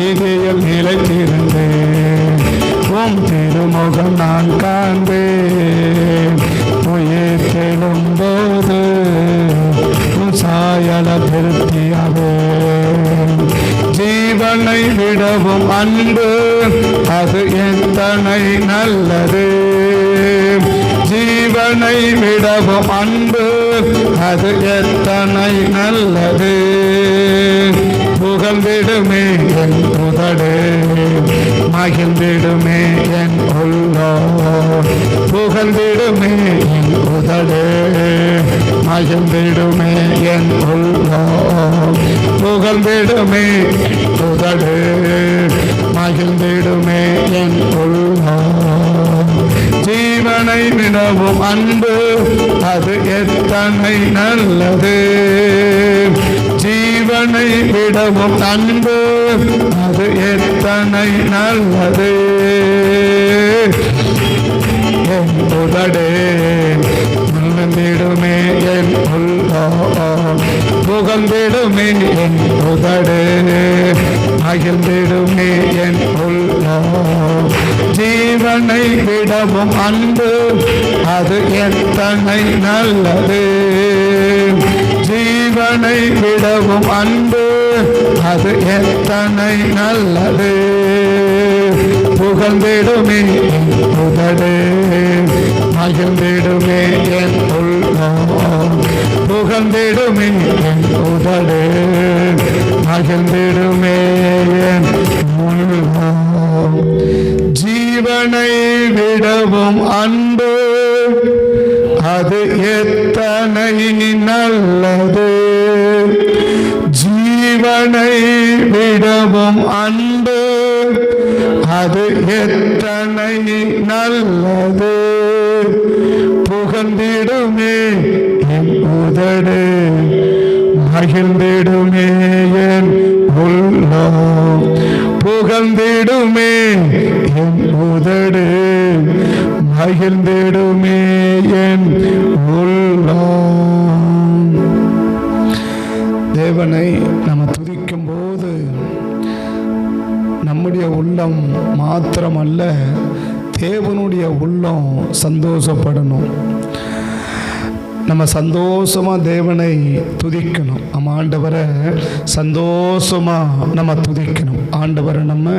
நீதியில் நிலைத்திருந்தேன். உம் திருமுகம் நான் காண்பேன். உயிர் தெழும்போது உம் சாயல திருப்தியாவே. ஜீவனை விடவும் அன்பு அது எத்தனை நல்லது. ஜீவனை விடவும் அன்பு அது எத்தனை நல்லது. புகழ்ந்திடுமே என் உதடு, மகிழ்ந்திடுமே என் உள்ளோ. புகழ்ந்திடுமே என் உதடு, மகிழ்ந்திடுமே என் உள்ளோ. புகழ்ந்திடுமே உதடு, மகிழ்ந்திடுமே என் உள்ளோ. ஜீவனை விடவும் அன்பு அது எத்தனை நல்லது. ஜீவனை விடவும் அன்பு அது எத்தனை நல்லது. என் உதடே மகிழ்ந்திடுமே என் உள்ளோ. புகழ்ந்திடுமே என் உதடு, மகிழ்ந்திடுமே என் உள்ளோ. ஜீவனை விடவும் அன்பு அது எத்தனை நல்லது. ஜீவனை விடவும் அன்பு அது எத்தனை நல்லது. புகழ்ந்திடுமே என் உதடு, மகிழ்ந்திடுமே என் உள்ளோ. புகழ்ந்திடுமே என் உதடு, மகிழ்ந்திடுமே என் உள்ளோ. ஜீவனை விடவும் அன்பு அது எத்தனை நல்லது. ஜீவனை விடவும் அன்பு அது எத்தனை நல்லது. புகழ்ந்திடுமே என் உதடு, மகிழ்ந்திடுமே என் உள்ளோ. புகழ்ந்திடுமே என் உதடு, மகிழ்ந்திடுமே என் உள்ளோ. தேவனை நம்ம துதிக்கும் போது நம்முடைய உள்ளம் மாத்திரமல்ல, தேவனுடைய உள்ளம் சந்தோஷப்படணும். நம்ம சந்தோஷமாக தேவனை துதிக்கணும். நம்ம ஆண்டவரை சந்தோஷமாக நம்ம துதிக்கணும். ஆண்டவரை நம்ம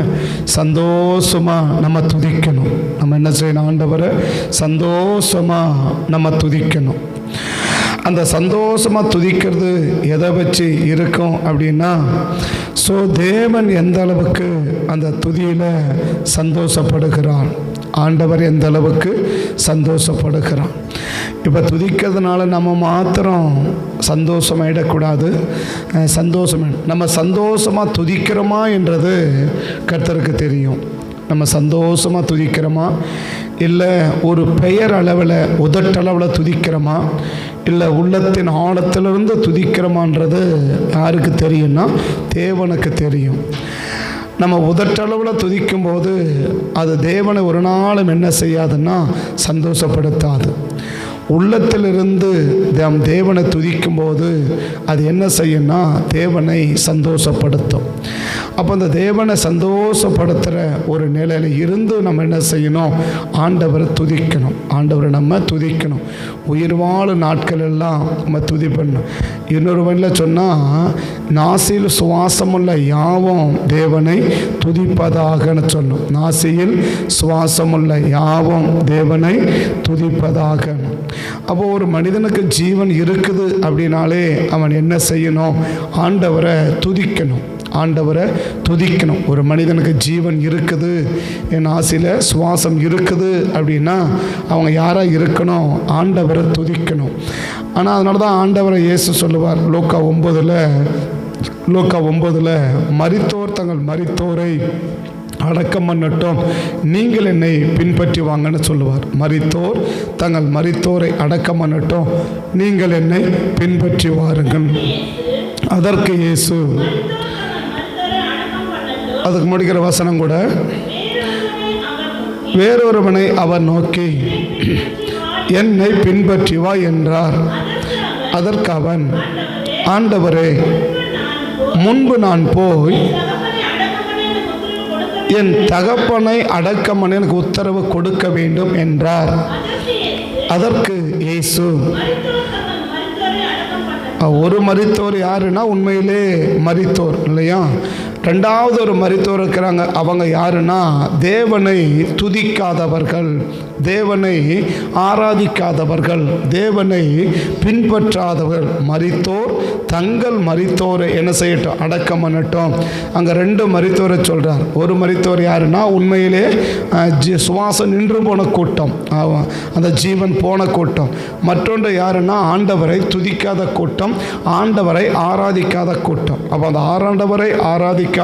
சந்தோஷமாக நம்ம துதிக்கணும். நம்ம என்ன செய்யணும்? ஆண்டவரை சந்தோஷமாக நம்ம துதிக்கணும். அந்த சந்தோஷமாக துதிக்கிறது எதை வச்சு இருக்கும் அப்படின்னா, ஸோ தேவன் எந்த அளவுக்கு அந்த துதியில் சந்தோஷப்படுகிறான், ஆண்டவர் எந்த அளவுக்கு சந்தோஷப்படுகிறான். இப்போ துதிக்கிறதுனால நம்ம மாத்திரம் சந்தோஷமாயிடக்கூடாது. நம்ம சந்தோஷமாக துதிக்கிறோமா என்றது கர்த்தருக்கு தெரியும். நம்ம சந்தோஷமாக துதிக்கிறோமா, இல்லை ஒரு பெயர் அளவில் உதட்டளவில் துதிக்கிறோமா, இல்லை உள்ளத்தின் ஆழத்திலிருந்து துதிக்கிறோமான்றது யாருக்கு தெரியும்னா தேவனுக்கு தெரியும். நம்ம உதட்டளவில் துதிக்கும்போது அது தேவனை ஒரு நாளும் என்ன செய்யாதுன்னா சந்தோஷப்படுத்தாது. உள்ளத்திலிருந்து தேவனை துதிக்கும்போது அது என்ன செய்யும்னா தேவனை சந்தோஷப்படுத்தும். அப்போ அந்த தேவனை சந்தோஷப்படுத்துகிற ஒரு நிலையில் இருந்து நம்ம என்ன செய்யணும்? ஆண்டவரை துதிக்கணும். ஆண்டவரை நம்ம துதிக்கணும். உயிர் வாழும் நாட்கள் எல்லாம் நம்ம துதி பண்ணணும். இன்னொரு வழியில் சொன்னால், நாசியில் சுவாசமுள்ள யாவும் தேவனை துதிப்பதாகன்னு சொல்லும். நாசியில் சுவாசமுள்ள யாவும் தேவனை துதிப்பதாக. அப்போ ஒரு மனிதனுக்கு ஜீவன் இருக்குது அப்படின்னாலே அவன் என்ன செய்யணும்? ஆண்டவரை துதிக்கணும். ஆண்டவரை துதிக்கணும். ஒரு மனிதனுக்கு ஜீவன் இருக்குது, என் ஆசையில் சுவாசம் இருக்குது அப்படின்னா அவங்க யாராக இருக்கணும்? ஆண்டவரை துதிக்கணும். ஆனால் அதனால தான் ஆண்டவரை இயேசு சொல்லுவார் லூக்கா 9 மரித்தோர் தங்கள் மரித்தோரை அடக்கம் பண்ணட்டும், நீங்கள் என்னை பின்பற்றி வாங்கன்னு சொல்லுவார். மரித்தோர் தங்கள் மரித்தோரை அடக்கம் பண்ணட்டும், நீங்கள் என்னை பின்பற்றி வாருங்கள். அதற்கு இயேசு அதுக்கு முடிக்கிற வசனம் கூட, வேறொருவனை அவர் நோக்கி என்னை பின்பற்றி வா என்றார். அதற்கு அவன், ஆண்டவரே, முன்பு நான் போய் என் தகப்பனை அடக்கம் பண்ண எனக்கு உத்தரவு கொடுக்க வேண்டும் என்றார். அதற்கு இயேசு, ஒரு மரித்தோர் யாருன்னா உண்மையிலே மரித்தோர் இல்லையா. ரெண்டாவது ஒரு மரித்தோர் இருக்கிறாங்க. அவங்க யாருன்னா தேவனை துதிக்காதவர்கள், தேவனை ஆராதிக்காதவர்கள், தேவனை பின்பற்றாதவர்கள். மரித்தோர் தங்கள் மரித்தோரை என்ன செய்யட்டும், அடக்கம் பண்ணட்டும். அங்கே ரெண்டு மரித்தோரை சொல்கிறார். ஒரு மரித்தோர் யாருன்னா உண்மையிலே சுவாசம் நின்று போன கூட்டம், அந்த ஜீவன் போன கூட்டம். மற்றொன்று யாருன்னா ஆண்டவரை துதிக்காத கூட்டம், ஆண்டவரை ஆராதிக்காத கூட்டம். அப்போ அந்த ஆண்டவரை ஆராதிக்காத,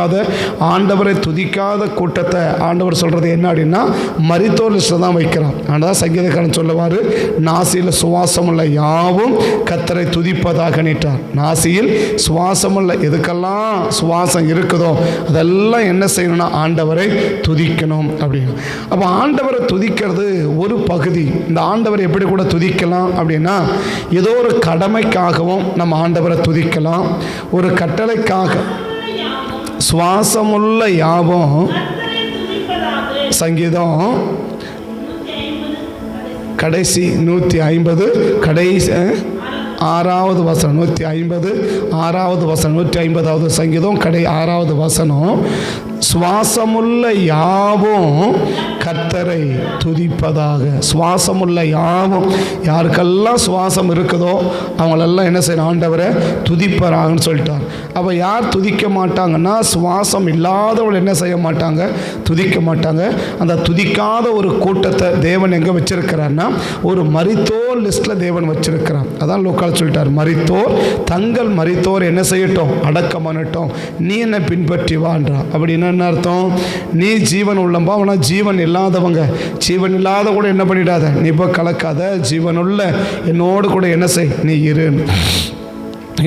ஆண்டவரை துதிக்காத கூட்டத்தை ஆண்டவர் சொல்கிறது என்ன அப்படின்னா மரித்தோர் லிஸ்ட்டில் தான் வைக்கிறான். ஆனால் சங்கீதக்காரன் சொல்லுவார், நாசியில் சுவாசமுள்ள யாவும் கர்த்தரை துதிப்பதாக நீட்டார். நாசியில் சுவாசமுள்ள எதுக்கெல்லாம் சுவாசம் இருக்குதோ அதெல்லாம் என்ன செய்யணும்னா ஆண்டவரை துதிக்கணும் அப்படின்னு. அப்போ ஆண்டவரை துதிக்கிறது ஒரு பகுதி. இந்த ஆண்டவரை எப்படி கூட துதிக்கலாம் அப்படின்னா ஏதோ ஒரு கடமைக்காகவும் நம்ம ஆண்டவரை துதிக்கலாம், ஒரு கட்டளைக்காக. சுவாசமுள்ள யாவும், சங்கீதம் கடைசி 150 கடைசி 6வது வசனம், 150 வசனம், 150வது சங்கீதம் 6வது வசனம். சுவாசமுள்ள யாவும் கர்த்தரை துதிப்பதாக. சுவாசமுள்ள யாவும், யாருக்கெல்லாம் சுவாசம் இருக்குதோ அவங்களெல்லாம் என்ன செய்யணும், ஆண்டவரை துதிப்பறாங்கன்னு சொல்லிட்டார். அப்போ யார் துதிக்க மாட்டாங்கன்னா சுவாசம் இல்லாதவர்கள் என்ன செய்ய மாட்டாங்க, துதிக்க மாட்டாங்க. அந்த துதிக்காத ஒரு கூட்டத்தை தேவன் எங்கே வச்சிருக்கிறார்னா ஒரு மரித்தோர் லிஸ்ட்டில் தேவன் வச்சிருக்கிறார். அதான் லூக்கால சொல்லிட்டார், மரித்தோர் தங்கள் மரித்தோர் என்ன செய்யட்டும், அடக்கம் பண்ணட்டும், நீ என்னை பின்பற்றி வான்றா. அப்படின்னு என்ன அர்த்தம், நீ ஜீவன் உள்ளம்பா, ஆனால் ஜீவன் இல்லாதவங்க, ஜீவன் இல்லாத கூட என்ன பண்ணிடாத, நீ இப்போ கலக்காத, ஜீவனுள்ள என்னோடு கூட என்ன செய், நீ இரு.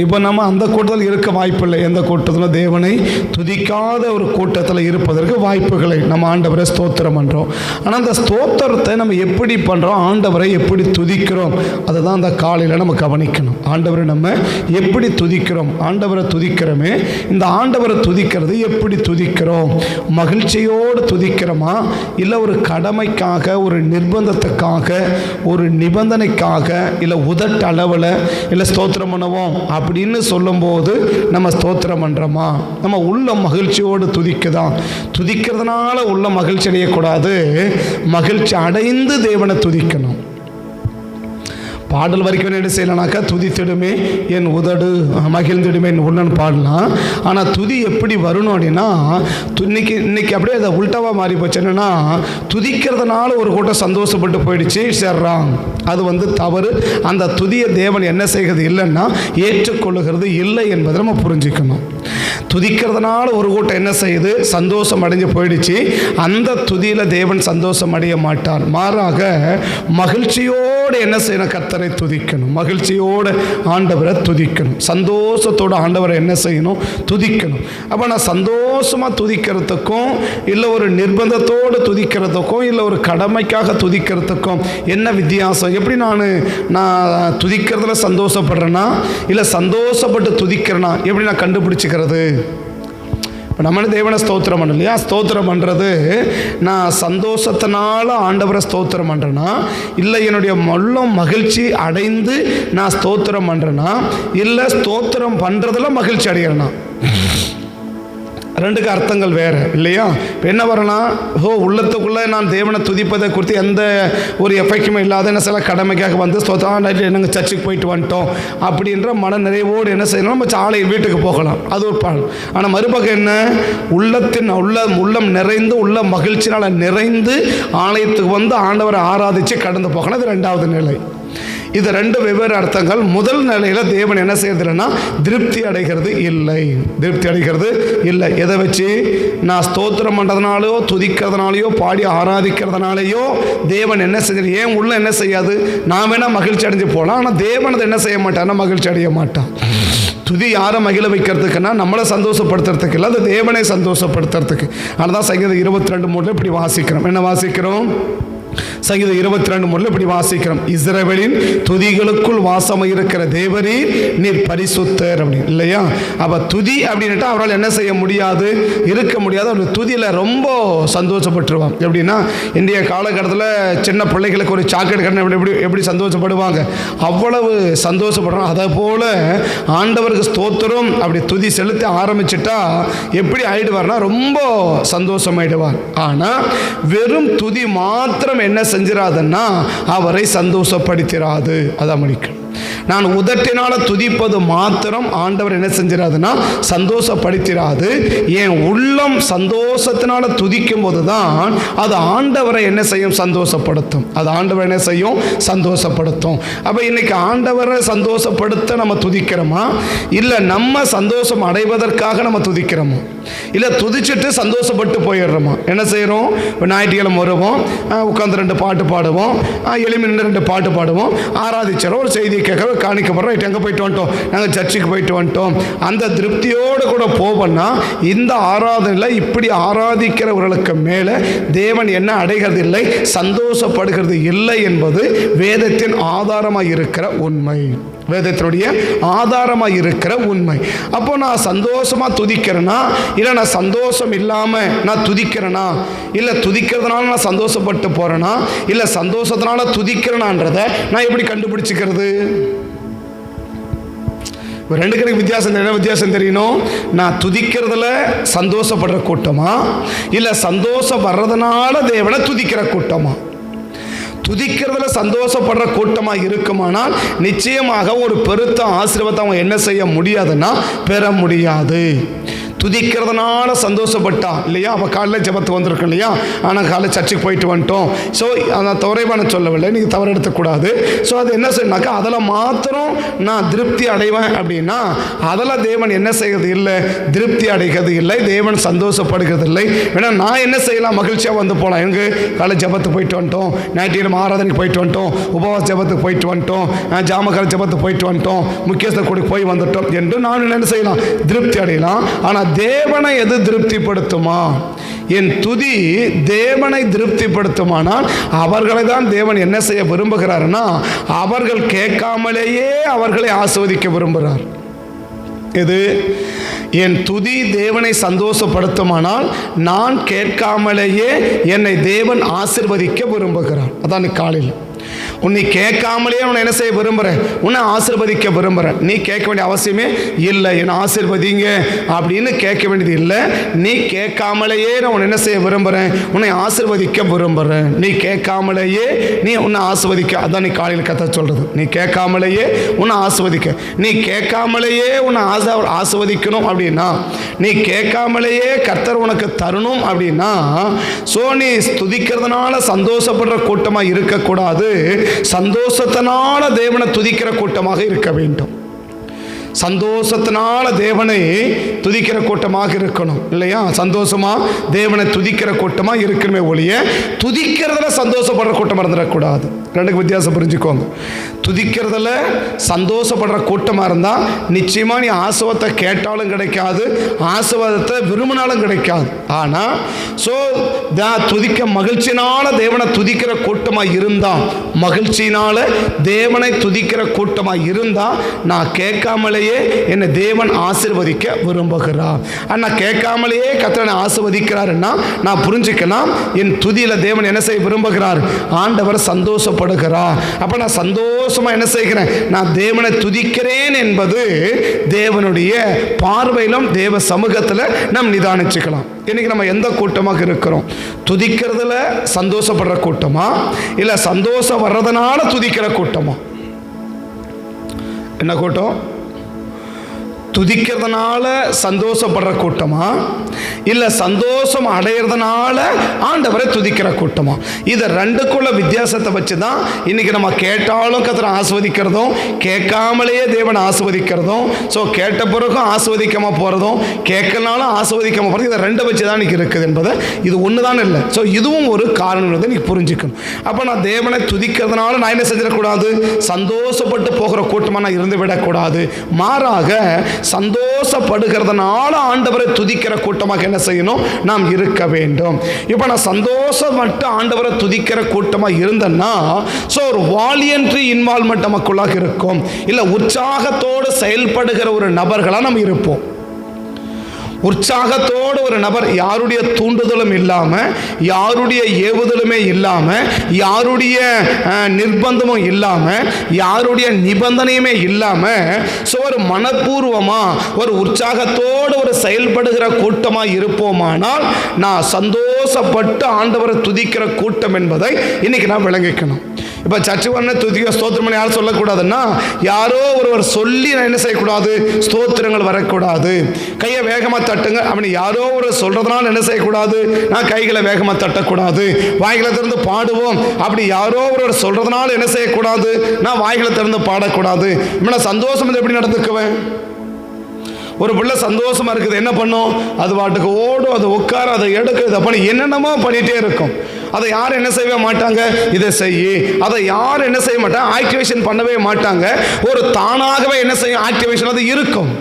இப்போ நம்ம அந்த கூட்டத்தில் இருக்க வாய்ப்பில்லை. எந்த கூட்டத்தில் தேவனை துதிக்காத ஒரு கூட்டத்தில் இருப்பதற்கு வாய்ப்புகளை நம்ம ஆண்டவரை ஸ்தோத்திரம் பண்ணுறோம். ஆனால் அந்த ஸ்தோத்திரத்தை நம்ம எப்படி பண்ணுறோம், ஆண்டவரை எப்படி துதிக்கிறோம், அதை தான் அந்த காலையில் நம்ம கவனிக்கணும். ஆண்டவரை நம்ம எப்படி துதிக்கிறோம், ஆண்டவரை துதிக்கிறோமே, இந்த ஆண்டவரை துதிக்கிறது எப்படி துதிக்கிறோம், மகிழ்ச்சியோடு துதிக்கிறோமா, இல்லை ஒரு கடமைக்காக, ஒரு நிர்பந்தத்துக்காக, ஒரு நிபந்தனைக்காக, இல்லை உதட்டு அளவில் இல்லை ஸ்தோத்திரம் பண்ணுவோம் அப்படின்னு சொல்லும்போது நம்ம ஸ்தோத்திரம் பண்ணுறோமா, நம்ம உள்ள மகிழ்ச்சியோடு துதிக்குதான். துதிக்கிறதுனால உள்ள மகிழ்ச்சி அடையக்கூடாது, மகிழ்ச்சி அடைந்து தேவனை துதிக்கணும். பாடல் வரைக்கும் என்ன செய்யலாம்னாக்கா, துதித்திடுமே என் உதடு மகிழ்ந்திடுமே என் உள்ளன்னு பாடலாம். ஆனால் துதி எப்படி வரணும் அப்படின்னா இன்னைக்கு அப்படியே அதை உல்டாவாக மாறி போச்சு. என்னன்னா துதிக்கிறதுனால ஒரு கூட்டம் சந்தோஷப்பட்டு போயிடுச்சு, சேர்றாங்க. அது தவறு. அந்த துதியை தேவன் என்ன செய்கிறது இல்லைன்னா ஏற்றுக்கொள்ளுகிறது இல்லை என்பதை நம்ம புரிஞ்சுக்கணும். துதிக்கிறதுனால ஒரு கூட்டம் என்ன செய்யுது, சந்தோஷம் அடைஞ்சு போயிடுச்சு. அந்த துதியில் தேவன் சந்தோஷம் அடைய மாட்டார். மாறாக மகிழ்ச்சியோடு என்ன செய்யணும், கர்த்தரை துதிக்கணும், மகிழ்ச்சியோடு ஆண்டவரை துதிக்கணும், சந்தோஷத்தோடு ஆண்டவரை என்ன செய்யணும், துதிக்கணும். அப்போ நான் சந்தோஷமாக துதிக்கிறதுக்கும், இல்லை ஒரு நிர்பந்தத்தோடு துதிக்கிறதுக்கும், இல்லை ஒரு கடமைக்காக துதிக்கிறதுக்கும் என்ன வித்தியாசம்? எப்படி நான் துதிக்கிறதுல சந்தோஷப்படுறேன்னா, இல்லை சந்தோஷப்பட்டு துதிக்கிறேன்னா எப்படி நான் கண்டுபிடிச்சிக்கிறது? இப்போ நம்ம தேவனை ஸ்தோத்திரம் பண்ண இல்லையா, ஸ்தோத்திரம் பண்ணுறது நான் சந்தோஷத்தினால ஆண்டவரை ஸ்தோத்திரம் பண்ணுறேன்னா, இல்லை என்னுடைய உள்ளம் மகிழ்ச்சி அடைந்து நான் ஸ்தோத்திரம் பண்ணுறேன்னா, இல்லை ஸ்தோத்திரம் பண்ணுறதுல மகிழ்ச்சி அடைகிறேன்னா, ரெண்டுக்கு அர்த்தங்கள் வேறு இல்லையா. இப்போ என்ன வரலாம், உள்ளத்துக்குள்ளே நான் தேவனை துதிப்பதை குறித்து எந்த ஒரு எஃபெக்டுமே இல்லாத என்ன சில கடமைக்காக ஸ்தோத்திரம் நாங்கள் சர்ச்சுக்கு போயிட்டு வந்துட்டோம் அப்படின்ற மன நிறைவோடு என்ன செய்யணும், நம்ம சாலை வீட்டுக்கு போகலாம், அது ஒரு பாடம். ஆனால் மறுபக்கம் என்ன, உள்ளம் நிறைந்து உள்ள மகிழ்ச்சினால் நிறைந்து ஆலயத்துக்கு ஆண்டவரை ஆராதித்து கடந்து போகணும். அது ரெண்டாவது நிலை. இது ரெண்டு வெவ்வேறு அர்த்தங்கள். முதல் நிலையில் தேவன் என்ன செய்யறதுன்னா திருப்தி அடைகிறது இல்லை, திருப்தி அடைகிறது இல்லை. எதை வச்சு, நான் ஸ்தோத்திரம் பண்ணுறதுனாலையோ துதிக்கிறதுனாலையோ பாடி ஆராதிக்கிறதுனாலையோ தேவன் என்ன செய்ய, ஏன் உள்ள என்ன செய்யாது, நான் வேணா மகிழ்ச்சி அடைஞ்சு போகலாம், ஆனால் தேவன் அதை என்ன செய்ய மாட்டான்னா மகிழ்ச்சி அடைய மாட்டான். துதி யாரை மகிழ வைக்கிறதுக்குன்னா நம்மளை சந்தோஷப்படுத்துறதுக்கு இல்லை, அது தேவனை சந்தோஷப்படுத்துறதுக்கு. அதனால தான் சங்கீதம் 22:3 இப்படி வாசிக்கிறோம். என்ன வாசிக்கிறோம், சங்கீதம் 22:3 இப்படி வாசிக்கிறோம், இஸ்ரவேலின் துதிகளுக்குள் வாசம் இருக்கிற தேவரீர் நீர் பரிசுத்தர் அப்படின்னு, இல்லையா? அப்ப துதி அப்படின்னுட்டா அவரால் என்ன செய்ய முடியாது, இருக்க முடியாது. அவர் துதியில ரொம்ப சந்தோஷப்பட்டுருவான். எப்படின்னா, இன்றைய காலகட்டத்தில் சின்ன பிள்ளைகளுக்கு ஒரு சாக்லேட் கட்டின எப்படி சந்தோஷப்படுவாங்க, அவ்வளவு சந்தோஷப்படுறோம். அதை போல ஆண்டவருக்கு ஸ்தோத்திரம் அப்படி துதி செலுத்த ஆரம்பிச்சுட்டா எப்படி ஆயிடுவார்னா ரொம்ப சந்தோஷமாயிடுவார். ஆனால் வெறும் துதி மாத்திரம் என்ன செஞ்சிடாதுன்னா அவரை சந்தோஷப்படுத்திடாது. அதான் முடிக்கும். நான் உதட்டினால துதிப்பது மாத்திரம் ஆண்டவர் என்ன செஞ்சிடாதுன்னா சந்தோஷப்படுத்திடாது. என் உள்ளம் சந்தோஷத்தினால துதிக்கும் போது தான் அது ஆண்டவரை என்ன செய்யும், சந்தோஷப்படுத்தும். அது ஆண்டவரை என்ன செய்யும், சந்தோஷப்படுத்தும். அப்போ இன்னைக்கு ஆண்டவரை சந்தோஷப்படுத்த நம்ம துதிக்கிறோமா, இல்லை நம்ம சந்தோஷம் அடைவதற்காக நம்ம துதிக்கிறோமா, இல்லை துதிச்சுட்டு சந்தோஷப்பட்டு போயிடுறோமா? என்ன செய்கிறோம், ஞாயிற்றுக்கிழமை வருவோம், உட்காந்து 2 பாட்டு பாடுவோம், எளிமை 2 பாட்டு பாடுவோம், ஆராதிச்சிடும், ஒரு செய்தி கேட்க காணிக்கப்படுறோம், எங்கே போயிட்டு வந்துட்டோம், நாங்கள் சர்ச்சுக்கு போயிட்டு வந்துட்டோம். அந்த திருப்தியோடு கூட போவோம்னா இந்த ஆராதனையில் இப்படி ஆராதிக்கிறவர்களுக்கு மேலே தேவன் என்ன அடைகிறது இல்லை, சந்தோஷப்படுகிறது இல்லை என்பது வேதத்தின் ஆதாரமாக இருக்கிற உண்மை, வேதத்தினுடைய ஆதாரமாக இருக்கிற உண்மை. அப்போ நான் சந்தோஷமாக துதிக்கிறேன்னா, இல்லை நான் சந்தோஷம் இல்லாமல் நான் துதிக்கிறேனா, இல்லை துதிக்கிறதுனால நான் சந்தோஷப்பட்டு போகிறேன்னா, இல்லை சந்தோஷத்தினால துதிக்கிறேனான்றதை நான் எப்படி கண்டுபிடிச்சிக்கிறது? 2 வித்தியாசம். என்ன வித்தியாசம் தெரியணும்? நான் துதிக்கிறதுல சந்தோஷப்படுற கூட்டமா, இல்லை சந்தோஷம் வர்றதுனால தேவனை துதிக்கிற கூட்டமா? துதிக்கிறதுல சந்தோஷப்படுற கூட்டமாக இருக்குமானால் நிச்சயமாக ஒரு பெருத்த ஆசீர்வாதத்தை அவங்க என்ன செய்ய முடியாதுன்னா பெற முடியாது. துதிக்கிறதுனால சந்தோஷப்பட்டா இல்லையா, அப்போ காலையில் ஜெபத்துக்கு வந்திருக்கோம் இல்லையா, ஆனால் காலையில் சர்ச்சுக்கு போயிட்டு வந்துட்டோம். ஸோ நான் தவறைவான சொல்லவில்லை, நீங்கள் தவறு எடுத்துக்கூடாது. ஸோ அது என்ன செய்யணாக்கா, அதில் மாத்திரம் நான் திருப்தி அடைவேன் அப்படின்னா அதில் தேவன் என்ன செய்கிறது இல்லை, திருப்தி அடைகிறது இல்லை, தேவன் சந்தோஷப்படுகிறது இல்லை. வேணா நான் என்ன செய்யலாம், மகிழ்ச்சியாக வந்து போகலாம். எங்கே காலையில் ஜெபத்துக்கு போயிட்டு வந்துட்டோம், ஞாயிற்றுக்கிழமை ஆராதனைக்கு போயிட்டு வந்துட்டோம், உபவாச ஜெபத்துக்கு போயிட்டு வந்துட்டோம், ஜாமக்கால ஜெபத்துக்கு போயிட்டு வந்துட்டோம், முக்கியஸ்தர் கூட போய் வந்துட்டோம் என்று நான் என்ன செய்யலாம், திருப்தி அடையலாம். ஆனால் தேவனை எது திருப்திப்படுத்துமா? என் துதி தேவனை திருப்திப்படுத்துமானால் அவர்களை தான் தேவன் என்ன செய்ய விரும்புகிறார்னா அவர்கள் கேட்காமலேயே அவர்களை ஆசீர்வதிக்க விரும்புகிறார். இது என் துதி தேவனை சந்தோஷப்படுத்துமானால் நான் கேட்காமலேயே என்னை தேவன் ஆசீர்வதிக்க விரும்புகிறார். அதான் காலையில் உன்னை கேட்காமலே உன்னை என்ன செய்ய விரும்புகிறேன், உன்னை ஆசீர்வதிக்க விரும்புகிறேன். நீ கேட்க வேண்டிய அவசியமே இல்லை, என்னை ஆசீர்வதிங்க அப்படின்னு கேட்க வேண்டியது இல்லை. நீ கேட்காமலேயே நான் உன்னை என்ன செய்ய விரும்புகிறேன், உன்னை ஆசீர்வதிக்க விரும்புகிறேன். நீ கேட்காமலேயே நீ உன்னை ஆசீர்வதிக்க, அதான் நீ காலையில் கத்த சொல்கிறது. நீ கேட்காமலேயே உன்னை ஆசீர்வதிக்க, நீ கேட்காமலேயே உன்னை ஆசீர்வதிக்கணும் அப்படின்னா, நீ கேட்காமலேயே கர்த்தர் உனக்கு தரணும் அப்படின்னா, ஸோ நீ துதிக்கிறதுனால சந்தோஷப்படுற கூட்டமாக இருக்கக்கூடாது, சந்தோஷத்தினால தேவனை துதிக்கிற கூட்டமாக இருக்க வேண்டும். சந்தோஷத்தினால தேவனை துதிக்கிற கூட்டமாக இருக்கணும் இல்லையா? சந்தோஷமா தேவனை துதிக்கிற கூட்டமாக இருக்கணுமே ஒழிய துதிக்கிறதுல சந்தோஷப்படுற கூட்டமாக இருந்துடக்கூடாது. 2 வித்தியாசம் புரிஞ்சுக்கோங்க. துதிக்கிறதுல சந்தோஷப்படுற கூட்டமாக இருந்தால் நிச்சயமாக நீ ஆசீர்வாதத்தை கேட்டாலும் கிடைக்காது, ஆசீர்வாதத்தை விரும்பினாலும் கிடைக்காது. ஆனால் துதிக்க மகிழ்ச்சியினால தேவனை துதிக்கிற கூட்டமாக இருந்தால், மகிழ்ச்சியினால தேவனை துதிக்கிற கூட்டமாக இருந்தால் நான் கேட்காமலே என்னை தேவன் ஆசீர்வதிக்க விரும்புகிறார். அண்ணா கேட்காமலேயே கர்த்தர் ஆசீர்வதிக்கிறாருன்னா நான் புரிஞ்சுக்கலாம், என் துதியில தேவன் என்ன செய்ய விரும்புகிறார், ஆண்டவர் சந்தோஷப்படுகிறார். அப்ப நான் சந்தோஷமா என்ன செய்கிறேன், நான் தேவனை துதிக்கிறேன் என்பது தேவனுடைய பார்வையிலும் தேவ சமூகத்தில் நாம் நிதானிச்சுக்கலாம். இன்னைக்கு நம்ம எந்த கூட்டமாக இருக்கிறோம்? துதிக்கிறதுல சந்தோஷப்படுற கூட்டமா, இல்லை சந்தோஷம் வர்றதுனால துதிக்கிற கூட்டமா? என்ன கூட்டம்? துதிக்கிறதுனால சந்தோஷப்படுற கூட்டமா, இல்லை சந்தோஷம் அடையிறதுனால ஆண்டவரை துதிக்கிற கூட்டமா? இதை 2க்குள்ள வித்தியாசத்தை வச்சு தான் இன்னைக்கு நம்ம கேட்டாலும் கர்த்தரை ஆசீர்வதிக்கிறதும், கேட்காமலேயே தேவனை ஆசீர்வதிக்கிறதும், ஸோ கேட்ட பிறகும் ஆசீர்வதிக்காம போகிறதும், கேட்கனாலும் ஆசீர்வதிக்காம போகிறது, இதை 2 வச்சு தான் இன்னைக்கு இருக்குது என்பதை, இது ஒன்று தான் இல்லை. ஸோ இதுவும் ஒரு காரணம் நீ புரிஞ்சுக்கணும். அப்போ நான் தேவனை துதிக்கிறதுனால நான் என்ன செஞ்சிடக்கூடாது, சந்தோஷப்பட்டு போகிற கூட்டமாக நான் இருந்து விடக்கூடாது. மாறாக சந்தோஷப்படுகிறதுனால ஆண்டவரை துதிக்கிற கூட்டமாக என்ன செய்யணும்? நாம் இருக்க வேண்டும். இப்போ நான் சந்தோஷம் மட்டும் ஆண்டவரை துதிக்கிற கூட்டமாக இருந்தேன்னா ஒரு வாலியன்ட்ரி இன்வால்மெண்ட் நமக்குள்ளாக இருக்கும். இல்லை உற்சாகத்தோடு செயல்படுகிற ஒரு நபர்களாக நம்ம இருப்போம். உற்சாகத்தோடு ஒரு நபர், யாருடைய தூண்டுதலும் இல்லாமல், யாருடைய ஏவுதலுமே இல்லாமல், யாருடைய நிர்பந்தமும் இல்லாமல், யாருடைய நிபந்தனையுமே இல்லாமல் ஒரு மனப்பூர்வமாக ஒரு உற்சாகத்தோடு ஒரு செயல்படுகிற கூட்டமாக இருப்போமானால் நான் சந்தோஷப்பட்டு ஆண்டவரை துதிக்கிற கூட்டம் என்பதை இன்னைக்கு நான் விளங்கிக்கணும். இப்போ சர்ச்சு பண்ண துதிக்க ஸ்தோத்திரம் யாரும் சொல்லக்கூடாதுன்னா, யாரோ ஒருவர் சொல்லி நான் என்ன செய்யக்கூடாது? ஸ்தோத்திரங்கள் வரக்கூடாது. கையை வேகமாக தட்டுங்க அப்படி யாரோ ஒரு சொல்றதுனால என்ன செய்யக்கூடாது? நான் கைகளை வேகமாக தட்டக்கூடாது. வாய்களை திறந்து பாடுவோம் அப்படி யாரோ ஒருவர் சொல்றதுனால என்ன செய்யக்கூடாது? நான் வாய்களை திறந்து பாடக்கூடாது. நான் சந்தோஷம் எப்படி நடந்துக்குவேன்? ஒரு பிள்ளை சந்தோஷமா இருக்குது, என்ன பண்ணும்? அது பாட்டுக்கு ஓடும், அது உட்கார, அதை எடுக்க, இதை பண்ணி என்னென்னமோ பண்ணிகிட்டே இருக்கும். அதை யாரும் என்ன செய்யவே மாட்டாங்க? இதை செய்ய, அதை யாரும் என்ன செய்ய மாட்டாங்க? ஆக்டிவேஷன் பண்ணவே மாட்டாங்க. ஒரு தானாகவே என்ன செய்யும்? ஆக்டிவேஷன் அது இருக்கும்.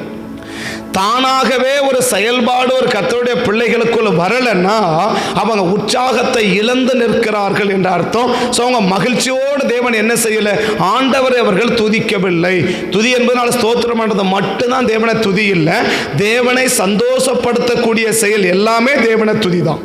தானாகவே ஒரு செயல்பாடு ஒரு கர்த்தருடைய பிள்ளைகளுக்குள்ள வரலன்னா அவங்க உற்சாகத்தை இழந்து நிற்கிறார்கள் என்ற அர்த்தம். அவங்க மகிழ்ச்சியோடு தேவன் என்ன செய்யல? ஆண்டவரை அவர்கள் துதிக்கவில்லை. துதி என்பதனால ஸ்தோத்திரம் பண்றது மட்டும்தான் தேவனை துதி இல்லை. தேவனை சந்தோஷப்படுத்தக்கூடிய செயல் எல்லாமே தேவனை துதி தான்.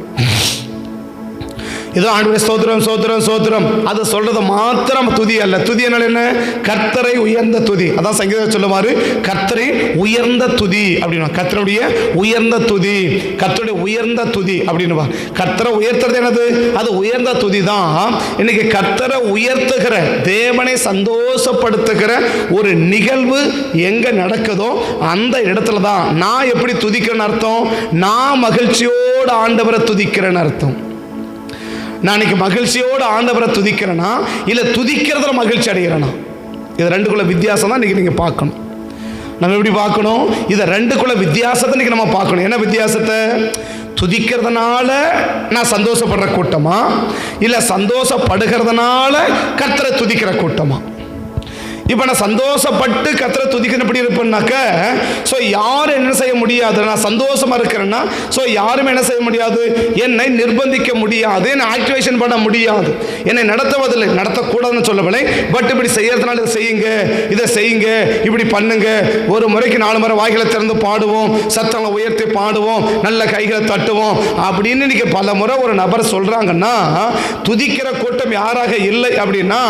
இதோ ஆண்டவரே ஸ்தோத்திரம் ஸ்தோத்திரம் ஸ்தோத்திரம் அது சொல்றது மாத்திரம் துதி அல்ல. துதி என்ன? கர்த்தரை உயர்ந்த துதி. அதான் சங்கீதம் சொல்லுவாரு, கர்த்தரை உயர்ந்த துதி அப்படின்னா, கர்த்தருடைய உயர்ந்த துதி, கர்த்தருடைய உயர்ந்த துதி அப்படின்னுவா. கர்த்தரை உயர்த்துறது என்னது? அது உயர்ந்த துதி தான். இன்னைக்கு கர்த்தரை உயர்த்துகிற, தேவனை சந்தோஷப்படுத்துகிற ஒரு நிகழ்வு எங்க நடக்குதோ அந்த இடத்துல தான் நான் எப்படி துதிக்கிறேன்னு அர்த்தம். நான் மகிழ்ச்சியோடு ஆண்டவரை துதிக்கிறேன்னு அர்த்தம். நான் இன்னைக்கு மகிழ்ச்சியோடு ஆண்டவரை துதிக்கிறேன்னா இல்லை துதிக்கிறதுல மகிழ்ச்சி அடைகிறேன்னா? இது ரெண்டுக்குள்ள வித்தியாசம் தான் இன்னைக்கு நீங்கள் பார்க்கணும். நம்ம எப்படி பார்க்கணும்? இதை ரெண்டுக்குள்ள வித்தியாசத்தை இன்னைக்கு நம்ம பார்க்கணும். என்ன வித்தியாசத்தை? துதிக்கிறதுனால நான் சந்தோஷப்படுற கூட்டமா, இல்லை சந்தோஷப்படுகிறதுனால கர்த்தரை துதிக்கிற கூட்டமா? இப்போ நான் சந்தோஷப்பட்டு கர்த்தரை துதிக்கிறபடி இருப்பேன்னாக்க யாரும் என்ன செய்ய முடியாது? நான் சந்தோஷமா இருக்கிறேன்னா யாரும் என்ன செய்ய முடியாது? என்னை நிர்பந்திக்க முடியாது, என்னை ஆக்டிவேஷன் பண்ண முடியாது, என்னை நடத்துவதில்லை. நடத்தக்கூடாதுன்னு சொல்லவில்லை, பட் இப்படி செய்யறதுனால இதை செய்யுங்க, இதை செய்யுங்க, இப்படி பண்ணுங்க. ஒரு முறைக்கு 4 முறை வாய்களை திறந்து பாடுவோம், சத்தங்களை உயர்த்தி பாடுவோம், நல்ல கைகளை தட்டுவோம் அப்படின்னு இன்னைக்கு பல முறை ஒரு நபர் சொல்றாங்கன்னா துதிக்கிற கூட்டம் யாராக இல்லை அப்படின்னா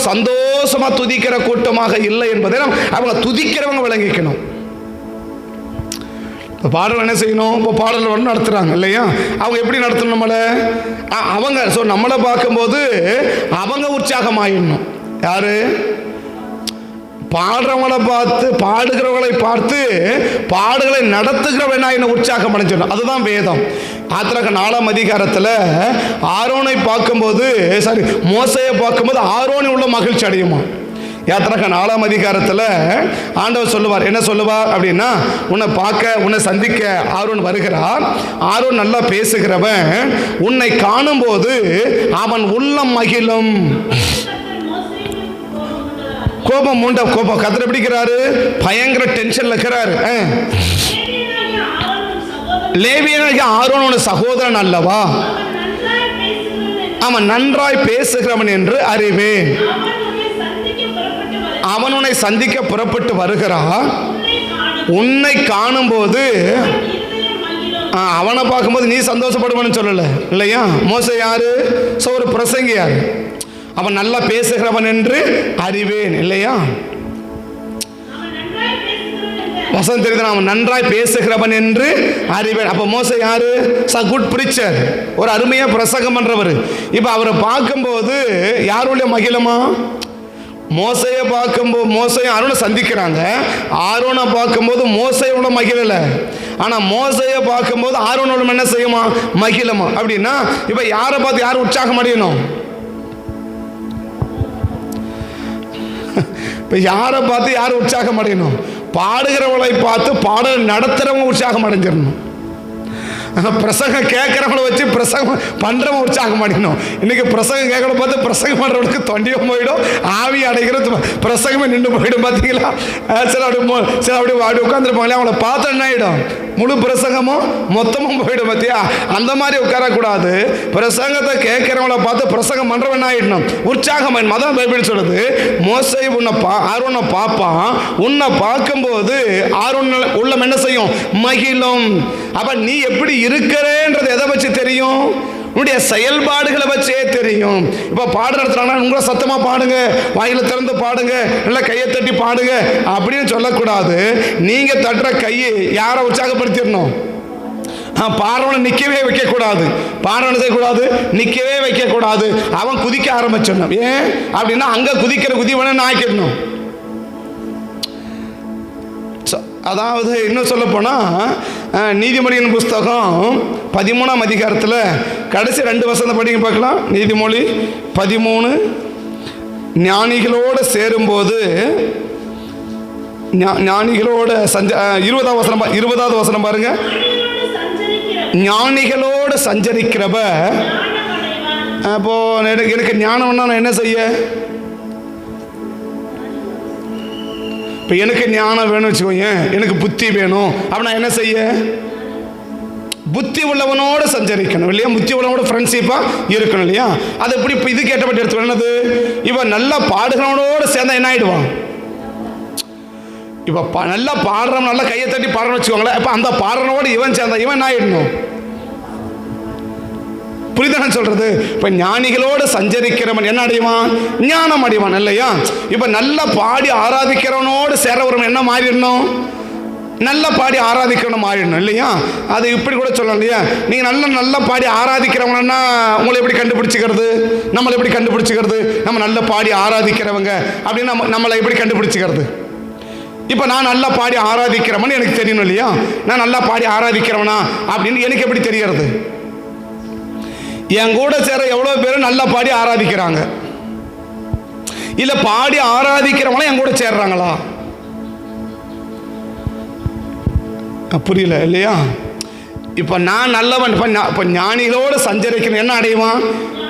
சந்தோஷமா துதிக்கிற கூட்டமாக இல்லை என்பதை அவங்க துதிக்கிறவங்க விளங்கிக்கணும். இப்போ பாடல் என்ன செய்யணும்? இப்போ பாடல் ஒன்று நடத்துகிறாங்க இல்லையா? அவங்க எப்படி நடத்தணும் நம்மளை? அவங்க நம்மளை பார்க்கும்போது அவங்க உற்சாகமாயிடணும். யாரு? பாடுறவங்களை பார்த்து, பாடுகிறவர்களை பார்த்து பாடுகளை நடத்துகிறவனா என்ன உற்சாகம் அடைஞ்சிடணும். அதுதான் வேதம். ஆத்திரக 4ஆம் அதிகாரத்தில் ஆரோனை பார்க்கும்போது, மோசையை பார்க்கும்போது ஆரோனை உள்ள மகிழ்ச்சி அடையுமா? யாத்திராக 4ஆம் அதிகாரத்தில் ஆண்டவர் சொல்லுவார். என்ன சொல்லுவார் அப்படின்னா, உன்னை பார்க்க, உன்னை சந்திக்க ஆரோன் வருகிறார். ஆரோன் நல்லா பேசுகிறவன், உன்னை காணும் போது அவன் உள்ளம் மகிழும். கோபம் உண்ட கோபம் கத்திர பிடிக்கிறாரு, பயங்கர டென்ஷன்ல இருக்கிறாரு. லேவியனாகிய ஆரோனோட சகோதரன் அல்லவா? அவன் நன்றாய் பேசுகிறவன் என்று அறிவேன். அவன் உன்னை சந்திக்க புறப்பட்டு வருகிறான். உன்னை காணும் போது அவனை பார்க்கும்போது நீ சந்தோஷப்படுவான்னு சொல்லல இல்லையா? மோசே யாரு? ஒரு பிரசங்கி. யாரு? அவன் நல்லா பேசுகிறவன் என்று அறிவேன் இல்லையா? வசனம் தெரியுது, அவன் நன்றாய் பேசுகிறவன் என்று அறிவேன். அப்ப மோசே யாரு? குட் பிரீச்சர், ஒரு அருமையா பிரசங்கம் பண்றவர். இப்ப அவரை பார்க்கும்போது யாருடைய மகிழமா? மோசையை பார்க்கும்போது, மோசையும் ஆரோனை சந்திக்கிறாங்க. ஆரோனை பார்க்கும்போது மோசையோட மகிழல, ஆனா மோசையை பார்க்கும்போது ஆரோனோட என்ன செய்யுமா? மகிழமா. அப்படின்னா இப்ப யாரை பார்த்து யார் உற்சாகம் அடையணும்? இப்ப யாரை பார்த்து யார் உற்சாகம் அடையணும்? பாடுகிறவளை பார்த்து பாடல் நடத்துறவங்க உற்சாகம் அடைஞ்சிடணும். பிரசங்கம் கேட்குறவங்கள வச்சு பிரசங்கம் பண்ணுறவங்க உற்சாகம் பண்ணிடணும். இன்றைக்கி பிரசங்கம் கேட்கற பார்த்து பிரசங்கம் பண்ணுறவங்களுக்கு தொண்டையும் போயிடும், ஆவி அடைக்கிறது, பிரசங்கமே நின்று போயிடும். பார்த்தீங்களா? சரி அப்படி உட்காந்துருப்பாங்களே, அவங்கள பார்த்து என்ன ஆகிடும், முழு பிரசங்கமும் மொத்தமும் போயிடும். பார்த்தியா? அந்த மாதிரி உட்காரக்கூடாது. பிரசங்கத்தை கேட்குறவங்கள பார்த்து பிரசங்கம் பண்ணுறவன் என்ன ஆகிடணும், உற்சாகம். மதம் பைபிள் சொல்லுது, மோசே ஆரோனை பார்ப்பான், உன்னை பார்க்கும்போது ஆரோன் உள்ளம் என்ன செய்யும், மகிழும். அப்ப நீ எப்படி இருக்கிறேன்றது எதை வச்சு தெரியும், உன்னுடைய செயல்பாடுகளை வச்சே தெரியும். இப்போ பாடு நடத்துறாங்கன்னா உங்களை சத்தமா பாடுங்க, வாயில திறந்து பாடுங்க, நல்லா கையை தட்டி பாடுங்க அப்படின்னு சொல்லக்கூடாது. நீங்க தட்டுற கையை யாரை உற்சாகப்படுத்திடணும், பாடுறவனை நிற்கவே வைக்கக்கூடாது, பாடுறவனை செய்யக்கூடாது, நிற்கவே வைக்கக்கூடாது. அவன் குதிக்க ஆரம்பிச்சிடணும். ஏன் அப்படின்னா அங்கே குதிக்கிற குதிவனை ஆக்கிடணும். அதாவது இன்னும் சொல்ல போனால் நீதிமொழியின் புஸ்தகம் 13ஆம் அதிகாரத்தில் கடைசி 2 வசனம் படிங்க பார்க்கலாம். நீதிமொழி 13, ஞானிகளோடு சேரும்போது, ஞானிகளோட 20வது வசனம் பாருங்க. ஞானிகளோடு சஞ்சரிக்கிறவ, அப்போ எனக்கு ஞானம்னா நான் என்ன செய்ய, இப்போ எனக்கு ஞானம் வேணும்னு வச்சுக்கோங்க, எனக்கு புத்தி வேணும் அப்படின்னா என்ன செய்ய, புத்தி உள்ளவனோடு சஞ்சரிக்கணும் இல்லையா, புத்தி உள்ளவனோட ஃப்ரெண்ட்ஷிப்பாக இருக்கணும் இல்லையா. அது எப்படி இப்போ இது கேட்டப்பட்டு எடுத்து என்னது, இவன் நல்லா பாடுகிறவனோடு சேர்ந்தா என்ன ஆகிடுவான், இப்போ நல்லா பாடுறவன் நல்லா கையை தட்டி பாடுறன்னு வச்சுக்கோங்களேன். இப்போ அந்த பாடுறவனோடு இவன் சேர்ந்தா இவன் என்ன ஆகிடணும், புரிதான் சொல்றது. இப்ப ஞானிகளோடு சஞ்சரிக்கிறவன் என்ன அடைவான், ஞானம் அடைவான் இல்லையா. இப்ப நல்லா பாடி ஆராதிக்கிறவனோடு சேரவரும் என்ன மாறிடணும், நல்லா பாடி ஆராதிக்கிறவன் மாறிடணும் இல்லையா. அது இப்படி கூட சொல்லலாம் இல்லையா. நீங்க நல்லா பாடி ஆராதிக்கிறவங்கன்னா உங்களை எப்படி கண்டுபிடிச்சிக்கிறது, நம்மளை எப்படி கண்டுபிடிச்சிக்கிறது, நம்ம நல்லா பாடி ஆராதிக்கிறவங்க அப்படின்னு நம்மளை எப்படி கண்டுபிடிச்சிக்கிறது. இப்போ நான் நல்லா பாடி ஆராதிக்கிறவன் எனக்கு தெரியணும் இல்லையா, நான் நல்லா பாடி ஆராதிக்கிறவனா அப்படின்னு எனக்கு எப்படி தெரியறது. என் கூட சேர எவ்வளோ பேர் நல்லா பாடி ஆராதிக்கிறாங்க, இல்லை பாடி ஆராதிக்கிறவங்களா என் கூட சேர்றாங்களா, புரியல இல்லையா. இப்போ நான் நல்லவன், இப்போ ஞானிகளோடு சஞ்சரிக்கிறவன் என்ன அடைவான்,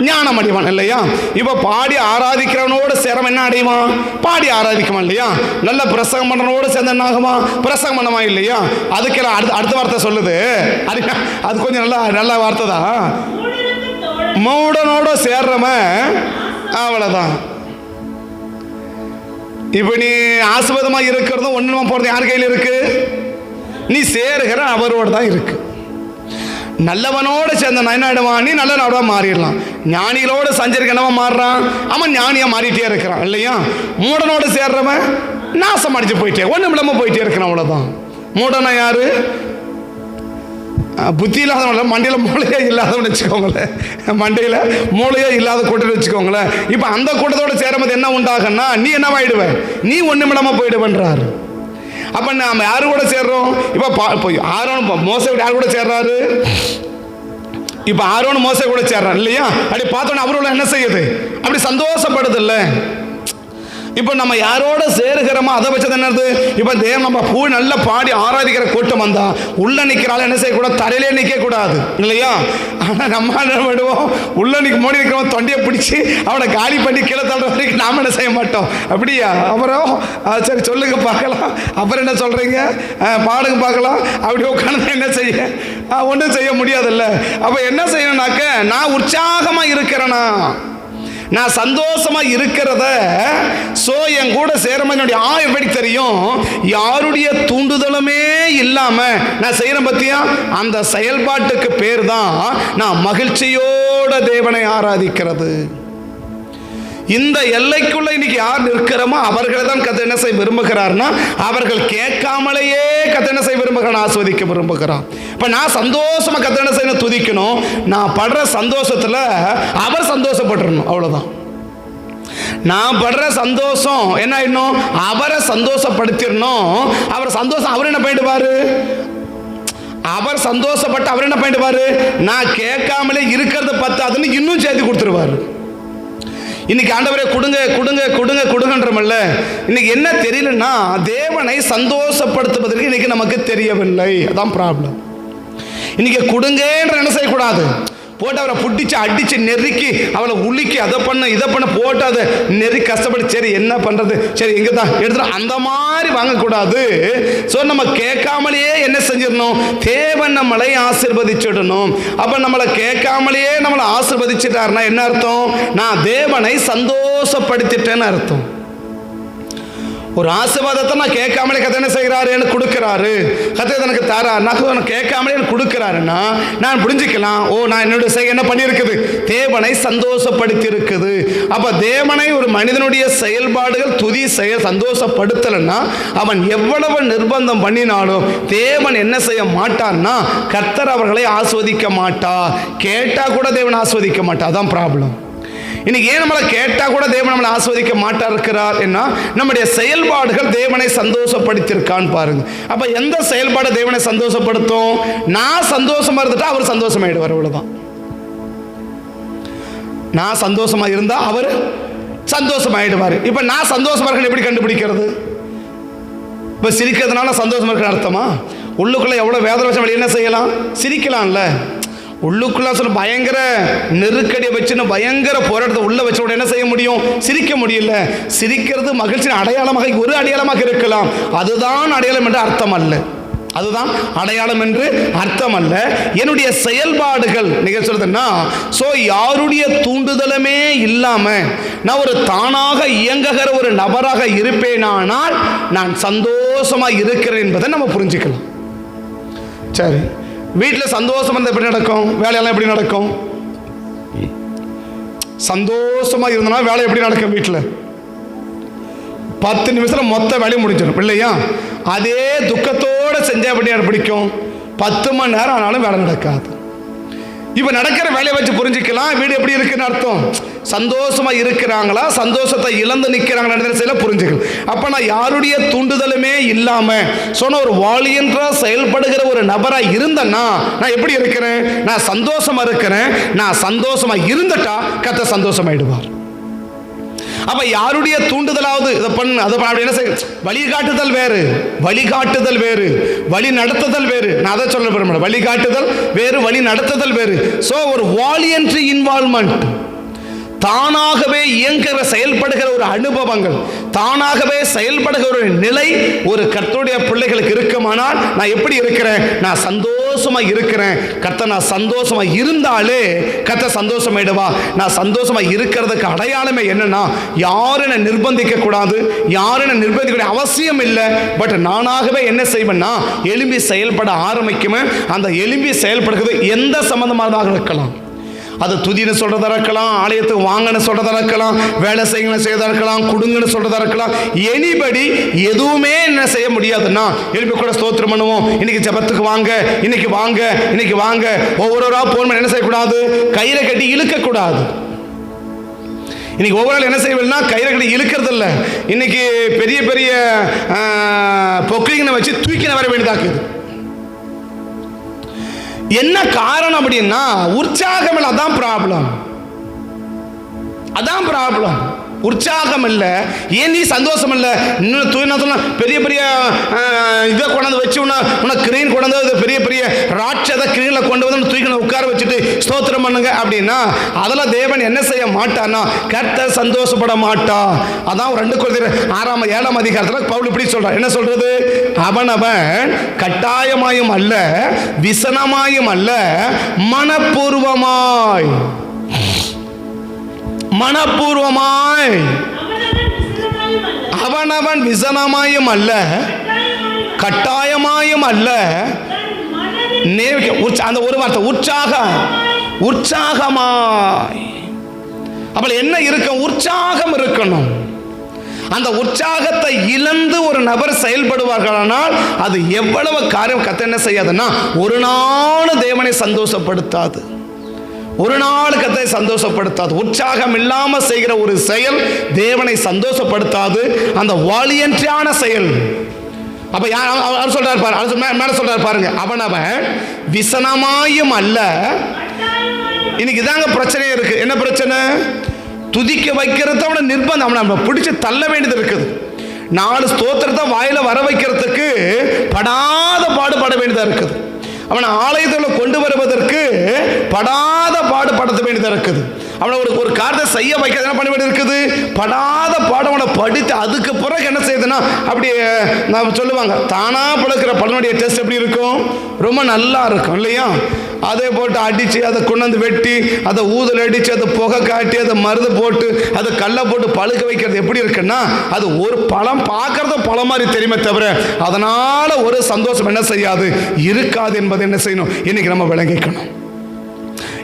ஞானம் அடைவான் இல்லையா. இப்போ பாடி ஆராதிக்கிறவனோடு சேரம் என்ன அடைவான், பாடி ஆராதிக்குவான் இல்லையா. நல்ல பிரசங்கம் பண்ணுறவனோடு சேர்ந்து என்ன ஆகுமா, பிரசங்கம் பண்ணுவான் இல்லையா. அதுக்கெல்லாம் அடுத்த வார்த்தை சொல்லுது, அது கொஞ்சம் நல்ல வார்த்தை தான். மூடனோட சேர்றவன் அவ்வளவுதான். இப்ப நீ ஆசீர்வாதமா இருக்கிறதும் ஒண்ணுமா போறது யார் கையில் இருக்கு, நீ சேருகிற அவரோடு தான் இருக்கு. நல்லவனோட சேர்ந்த என்ன ஆயிடுவான், நீ நல்லவனோட மாறிடலாம். ஞானிகளோட சஞ்சரிக்க என்னவா மாறுறான், அவன் ஞானியா மாறிட்டே இருக்கிறான் இல்லையா. மூடனோட சேர்றவன் நாசம் அடிச்சு போயிட்டே ஒண்ணும் இல்லாம போயிட்டே இருக்கிறான், அவ்வளவுதான். மூடனா யாரு, புத்தி இல்லாதவங்கள, மண்டையில் மூளையே இல்லாதவன்னு வச்சுக்கோங்களேன், மண்டையில் மூளையே இல்லாத கூட்டத்தை வச்சுக்கோங்களேன். இப்போ அந்த கூட்டத்தோட சேரும்போது என்ன உண்டாகுன்னா, நீ என்னவாயிடுவ, நீ ஒண்ணுமில்லாம போயிடுவேன்றாரு. அப்போ நம்ம யாரு கூட சேர்றோம், இப்போ ஆரோன் மோசே யாரு கூட சேர்றாரு, இப்போ ஆரோன் மோசே கூட சேர்றான் இல்லையா. அப்படி பார்த்தோன்னா அவரோட என்ன செய்யுது, அப்படி சந்தோஷப்படுது இல்லை. இப்போ நம்ம யாரோட சேருகிறோமோ அதை வச்சது என்னது, இப்போ தேவன் நம்ம நல்லா பாடி ஆராதிக்கிற கூட்டம் வந்தா உள்ள நிற்கிறாள் என்ன செய்யக்கூடாது, தரையிலே நிற்க கூடாது இல்லையா. ஆனால் நம்ம என்ன பண்ணுவோம், உள்ள மோடி நிற்கிறவன் தொண்டையை பிடிச்சி அவனை காலி பண்ணி கீழே தள்ளுற வரைக்கும் நாம் என்ன செய்ய மாட்டோம். அப்படியா, அப்புறம் சரி சொல்லுங்க பார்க்கலாம், அப்புறம் என்ன சொல்றீங்க, பாடுங்க பார்க்கலாம். அப்படி உட்காந்து என்ன செய்ய, ஒன்றும் செய்ய முடியாதுல்ல. அப்போ என்ன செய்யணும்னாக்க, நான் உற்சாகமா இருக்கிறேனா, நான் சந்தோஷமா இருக்கிறத என் கூட சேரும் எப்படி தெரியும், யாருடைய தூண்டுதலுமே இல்லாம நான் செய்யறேன் பத்தியா, அந்த செயல்பாட்டுக்கு பேர் தான் நான் மகிழ்ச்சியோட தேவனை ஆராதிக்கிறது. இந்த எல்லைக்குள்ள இன்னைக்கு யார் நிற்கிறோமோ அவர்களை தான் கர்த்தர் என்ன செய்ய விரும்புகிறார்னா, அவர்கள் கேட்காமலேயே கர்த்தர் என்ன செய்ய விரும்புகிறான், ஆஸ்வதிக்க விரும்புகிறான். இப்ப நான் சந்தோஷமா கர்த்தர் என்ன செய்யணும், துதிக்கணும். நான் படுற சந்தோஷத்துல அவர் சந்தோஷப்பட்டுறணும், அவ்வளவுதான். நான் படுற சந்தோஷம் என்ன ஆயிடணும், அவரை சந்தோஷப்படுத்திடணும். அவர் சந்தோஷம் அவர் என்ன பண்ணிடுவாரு, அவர் சந்தோஷப்பட்டு அவர் என்ன பண்ணிடுவாரு, நான் கேட்காமலே இருக்கிறத பத்தாதுன்னு இன்னும் சேர்த்து கொடுத்துருவாரு. இன்னைக்கு ஆண்டவரே கொடுங்க கொடுங்க கொடுங்க கொடுங்கன்றமல்ல, இன்னைக்கு என்ன தெரியலன்னா, தேவனை சந்தோஷப்படுத்துவதற்கு இன்னைக்கு நமக்கு தெரியவில்லை. அதான் ப்ராப்ளம். இன்னைக்கு கொடுங்கன்ற என்ன செய்யக்கூடாது, போட்டு அவரை புட்டிச்சு அடிச்சு நெருக்கி அவளை உலுக்கி அதை பண்ண இதை பண்ண போட்டு அதை நெருக்கி கஷ்டப்பட்டு சரி என்ன பண்றது, சரி எங்க தான் எடுத்துடும் அந்த மாதிரி வாங்கக்கூடாது. ஸோ நம்ம கேட்காமலேயே என்ன செஞ்சிடணும், தேவன் நம்மளை ஆசீர்வதிச்சிடணும். அப்ப நம்மளை கேட்காமலேயே நம்மளை ஆசீர்வதிச்சிட்டாருன்னா என்ன அர்த்தம், நான் தேவனை சந்தோஷப்படுத்திட்டேன்னு அர்த்தம். ஒரு ஆசீர்வாதத்தை நான் கேட்காமலே கதை என்ன செய்கிறாரு, எனக்கு கொடுக்குறாரு, கதை எனக்கு தராரு, நான் கேட்காமலே எனக்கு கொடுக்குறாருன்னா நான் புரிஞ்சுக்கலாம், ஓ நான் என்னுடைய செய்ய என்ன பண்ணியிருக்குது, தேவனை சந்தோஷப்படுத்தி இருக்குது. அப்போ தேவனை ஒரு மனிதனுடைய செயல்பாடுகள் துதி சந்தோஷப்படுத்தலைன்னா அவன் எவ்வளவு நிர்பந்தம் பண்ணினாலும் தேவன் என்ன செய்ய மாட்டான்னா கர்த்தர் அவர்களை ஆஸ்வதிக்க மாட்டார். கேட்டால் கூட தேவன் ஆஸ்வதிக்க மாட்டார். அதான் ப்ராப்ளம். இன்னைக்கு ஏன் நம்மளை கேட்டால் கூட தேவன் நம்மளை ஆஸ்வதிக்க மாட்டா இருக்கிறார் என்ன, நம்முடைய செயல்பாடுகள் தேவனை சந்தோஷப்படுத்தியிருக்கான்னு பாருங்க. அப்ப எந்த செயல்பாடு தேவனை சந்தோஷப்படுத்தும், நான் சந்தோஷமா இருந்துட்டா அவர் சந்தோஷமாயிடுவார். அவ்வளவுதான். நான் சந்தோஷமா இருந்தா அவர் சந்தோஷமாயிடுவார். இப்ப நான் சந்தோஷமா இருக்கேன் எப்படி கண்டுபிடிக்கிறது, இப்ப சிரிக்கிறதுனால சந்தோஷமா இருக்கிற அர்த்தமா, உள்ளுக்குள்ள எவ்வளவு வேதனை வச்ச வழி என்ன செய்யலாம், சிரிக்கலாம்ல. உள்ளுக்குள்ள சொல்ல பயங்கர நெருக்கடியை வச்சுன்னு பயங்கர போராட்டத்தை உள்ள வச்ச உடனே என்ன செய்ய முடியும், சிரிக்க முடியல. சிரிக்கிறது மகிழ்ச்சியின் அடையாளமாக ஒரு அடையாளமாக இருக்கலாம், அதுதான் அடையாளம் என்று அர்த்தம் அல்ல. அதுதான் அடையாளம் என்று அர்த்தம் அல்ல. என்னுடைய செயல்பாடுகள் நீங்க சொல்றதுன்னா, சோ யாருடைய தூண்டுதலுமே இல்லாம நான் ஒரு தானாக இயங்குகிற ஒரு நபராக இருப்பேனானால் நான் சந்தோஷமா இருக்கிறேன் என்பதை நம்ம புரிஞ்சுக்கலாம். சரி, வீட்டில் சந்தோஷம் இருந்தால் எப்படி நடக்கும், வேலையெல்லாம் எப்படி நடக்கும், சந்தோஷமா இருந்தனா வேலை எப்படி நடக்கும், வீட்டில் 10 நிமிஷத்தில் மொத்த வேலையும் முடிஞ்சிடும் இல்லையா. அதே துக்கத்தோடு செஞ்சால் எப்படி பிடிக்கும், 10 மணி நேரம் ஆனாலும் வேலை நடக்காது. இப்போ நடக்கிற வேலையை வச்சு புரிஞ்சுக்கலாம் வீடு எப்படி இருக்குன்னு அர்த்தம். சந்தோஷமா இருக்கிறாங்களா, சந்தோஷத்தை இழந்து நிற்கிறாங்களா புரிஞ்சுக்கலாம். அப்ப நான் யாருடைய தூண்டுதலுமே இல்லாம சொன்ன ஒரு வாலியன்றா செயல்படுகிற ஒரு நபரா இருந்தேன்னா நான் எப்படி இருக்கிறேன், நான் சந்தோஷமா இருக்கிறேன். நான் சந்தோஷமா இருந்துட்டா கர்த்தர் சந்தோஷமாயிடுவார். அப்ப யாருடைய தூண்டுதலாவது இதை பண்ணு அதை பண்ண என்ன செய்ய, வழிகாட்டுதல் வேறு, வழிகாட்டுதல் வேறு, வழி நடத்துதல் வேறு. நான் அதை சொல்ல விரும்பல, வழிகாட்டுதல் வேறு, வழி நடத்துதல் வேறு. சோ ஒரு வாலியன்ட்ரி இன்வால்வ்மெண்ட், தானாகவே இயங்குகிற செயல்படுகிற ஒரு அனுபவங்கள், தானாகவே செயல்படுகிற ஒரு நிலை ஒரு கர்த்தருடைய பிள்ளைகளுக்கு இருக்குமானால் நான் எப்படி இருக்கிறேன், நான் சந்தோஷமா இருக்கிறேன். கர்த்தர் நான் சந்தோஷமா இருந்தாலே கர்த்தர் சந்தோஷமாயிடுவா. நான் சந்தோஷமா இருக்கிறதுக்கு அடையாளமே என்னன்னா, யாரும் என்னை நிர்பந்திக்க கூடாது, யாரும் என்னை நிர்பந்திக்க அவசியம் இல்லை. பட் நானாகவே என்ன செய்வேன்னா எழும்பி செயல்பட ஆரம்பிக்குமே. அந்த எழும்பி செயல்படுகிறது எந்த சம்பந்தமாக இருக்கலாம், அது துதின்னு சொல்றதா இருக்கலாம், ஆலயத்துக்கு வாங்கன்னு சொல்றதா இருக்கலாம், வேலை செய்யணும்னு செய்யறதா இருக்கலாம், குடுங்கன்னு சொல்றதா இருக்கலாம். எனிபடி எதுவுமே என்ன செய்ய முடியாதுன்னா எழுப்பி கூட ஸ்தோத்திரம் பண்ணுவோம், இன்னைக்கு ஜெபத்துக்கு வாங்க, இன்னைக்கு வாங்க, இன்னைக்கு வாங்க. ஒவ்வொருவரா போன் என்ன செய்யக்கூடாது, கயிறை கட்டி இழுக்க கூடாது. இன்னைக்கு ஒவ்வொரு நாள் என்ன செய்வேன்னா கயிறை கட்டி இழுக்கிறது இல்லை, இன்னைக்கு பெரிய பெரிய பொக்கிங்கனை வச்சு தூக்கின வர வேண்டியதாக்குது. என்ன காரணம் அப்படின்னா உற்சாகம் இல்லை. அதான் ப்ராப்ளம், அதான் ப்ராப்ளம். உற்சாகம் இல்லை. ஏன் நீ சந்தோஷம் இல்லை, இன்னும் தூய்னா பெரிய பெரிய இதை கொண்டாந்து வச்சு உன்னை கிரீன் கொண்டாந்து பெரிய பெரிய ராட்சத கிரீனில் கொண்டு வந்து தூக்கி உட்கார வச்சுட்டு ஸ்தோத்திரம் பண்ணுங்க அப்படின்னா அதெல்லாம் தேவன் என்ன செய்ய மாட்டான்னா கர்த்தர் சந்தோஷப்பட மாட்டா. அதான் 2 கொரிந்தியர் 6-7 அதிகாரத்தில் பவுல் இப்படி சொல்றார். என்ன சொல்றது, அவனவன் கட்டாயமாயும் அல்ல, விசனமாயும் அல்ல, மனப்பூர்வமாய், மனப்பூர்வமாய், அவனவன் விசனமாயும் அல்ல, கட்டாயமாயும் அல்ல, அந்த ஒரு வார்த்தை உற்சாகம், உற்சாகமாய். அப்ப என்ன இருக்கும், உற்சாகம் இருக்கணும். அந்த உற்சாகத்தை இழந்து ஒரு நபர் செயல்படுவார்களானால் அது எவ்வளவு காரியம் கர்த்தர் என்ன செய்யாதுன்னா ஒரு நாள் தேவனை சந்தோஷப்படுத்தாது, ஒரு நாள் கர்த்தரை சந்தோஷப்படுத்தாது. உற்சாகம் இல்லாம செய்கிற ஒரு செயல் தேவனை சந்தோஷப்படுத்தாது. அந்த வாலியன்ட்ரியான செயல். அப்ப யார் சொல்றாரு பாரு, மேல சொல்றாரு பாருங்க, அவனவன் விசனமாயும் அல்ல. இன்னைக்கு இதாங்க பிரச்சனையே இருக்கு. என்ன பிரச்சனை, துதிக்க வைக்கிறத அவனை நிர்பந்தம், அவனை பிடிச்சு தள்ள வேண்டியது இருக்குது. 4 ஸ்தோத்திரத்தை வாயில வர வைக்கிறதுக்கு படாத பாடுபட வேண்டியதா இருக்குது. அவனை ஆலயத்தில் கொண்டு வருவதற்கு படாத பாடுபடுத்த வேண்டியதாக இருக்குது. அவனை ஒரு காரியத்தை செய்ய வைக்க என்ன பண்ண வேண்டியது இருக்குது? படாத பாடம் அவனை படித்து அதுக்கு பிறகு என்ன செய்யுதுன்னா அப்படி நான் சொல்லுவாங்க, தானா பழக்கிற பழனுடைய டேஸ்ட் எப்படி இருக்கும்? ரொம்ப நல்லா இருக்கும் இல்லையா? அதை போட்டு அடித்து அதை கொண்டாந்து வெட்டி அதை ஊதல் அடித்து அதை புகை காட்டி அதை மருந்து போட்டு அதை கல்லை போட்டு பழுக்க வைக்கிறது எப்படி இருக்குன்னா அது ஒரு பழம் பார்க்கறது பழம் மாதிரி தெரியுமே தவிர அதனால ஒரு சந்தோஷம் என்ன செய்யாது, இருக்காது என்பதை என்ன செய்யணும் இன்னைக்கு நம்ம விளங்கிக்கணும்.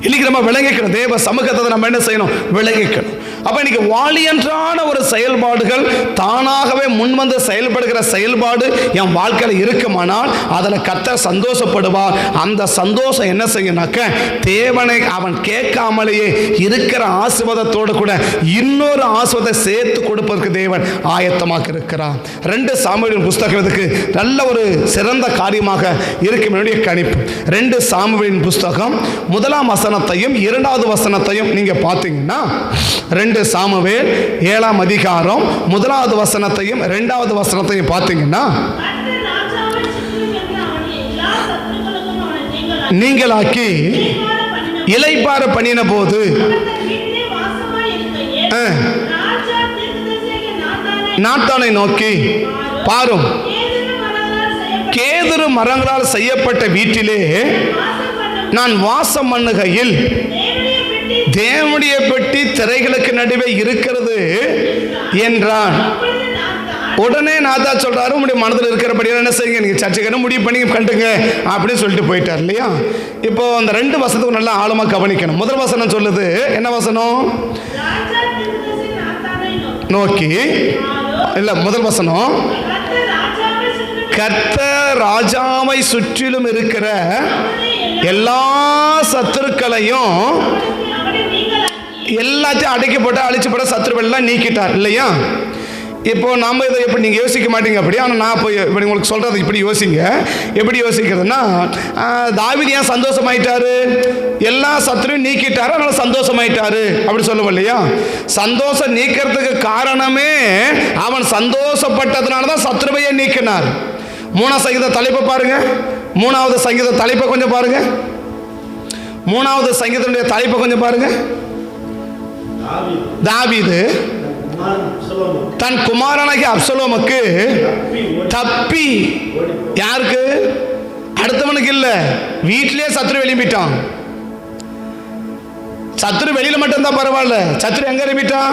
இன்னைக்கு நம்ம விளங்கிக்கணும். தேவ சமூகத்தை நம்ம என்ன செய்யணும்? விளங்கிக்கணும். அப்ப இன்னைக்கு வாலியன்றான ஒரு செயல்பாடுகள் தானாகவே முன்வந்து செயல்படுகிற செயல்பாடு என் வாழ்க்கையில் இருக்குமானால் அதில் கர்த்தர் சந்தோஷப்படுவார். அந்த சந்தோஷம் என்ன செய்யனாக்க தேவனை அவன் கேட்காமலேயே இருக்கிற ஆசீர்வாதத்தோடு கூட இன்னொரு ஆசீர்வாதத்தை சேர்த்து கொடுப்பதற்கு தேவன் ஆயத்தமாக இருக்கிறார். 2 சாமுவேலின் புஸ்தகத்துக்கு நல்ல ஒரு சிறந்த காரியமாக இருக்கும் என்னுடைய கணிப்பு. 2 சாமுவேலின் புஸ்தகம் 1ஆம் வசனத்தையும் 2வது வசனத்தையும் நீங்க பார்த்தீங்கன்னா 2 சாமுவேல் 7ஆம் அதிகாரம் 1வது வசனத்தையும் 2வது வசனத்தையும் பார்த்தீங்கன்னா நீங்களாக்கி இளைப்பாற பண்ணின போது நாத்தானை நோக்கி பாரும், கேதுரு மரங்களால் செய்யப்பட்ட வீட்டிலே நான் வாசம் பண்ணுகையில் தேவனுடைய பெட்டி திரைகளுக்கு நடுவே இருக்கிறது என்றான். உடனே நாதா சொல்றாரு, உங்களுடைய மனதில் இருக்கிறபடியா என்ன செய்யுங்க, நீங்க சர்ச்சைக்கு முடிவு பண்ணி கண்டுங்க அப்படின்னு சொல்லிட்டு போயிட்டார் இல்லையா? இப்போ அந்த 2 வசனத்துக்கு நல்லா ஆழமா கவனிக்கணும். முதல் வசனம் சொல்லுது, என்ன வசனம்? நோக்கி இல்ல, முதல் வசனம் கர்த்தர் ராஜாவை சுற்றிலும் இருக்கிற எல்லா சத்துருக்களையும் எல்லாத்தையும் அடைக்க போட்டு அழிச்சு போட்ட சத்துருவெல்லாம் நீக்கிட்டார் இல்லையா? இப்போ நம்ம இதை எப்படி நீங்கள் யோசிக்க மாட்டீங்க அப்படி. ஆனால் நான் போய் இப்படி உங்களுக்கு சொல்கிறது இப்படி யோசிங்க. எப்படி யோசிக்கிறதுனா, தாவீது ஏன் சந்தோஷமாயிட்டாரு? எல்லா சத்துருவையும் நீக்கிட்டாரு, அதனால சந்தோஷமாயிட்டாரு அப்படி சொல்லுவோம் இல்லையா? சந்தோஷம் நீக்கிறதுக்கு காரணமே அவன் சந்தோஷப்பட்டதுனால தான் சத்துருவையே நீக்கினார். 3ஆம் சங்கீத தலைப்பை பாருங்க. 3வது சங்கீத தலைப்பை கொஞ்சம் பாருங்க. 3வது சங்கீதனுடைய தலைப்பை கொஞ்சம் பாருங்க. தாவீது தன் குமாரனாகிய அப்சலோமுக்கு தப்பி, யாருக்கு? அடுத்தவனுக்கு இல்ல, வீட்டிலே சத்துரு வெளியிட்டான். சத்துரு வெளியில மட்டும் தான் பரவாயில்ல, சத்துரு எங்க எழுப்பிட்டான்?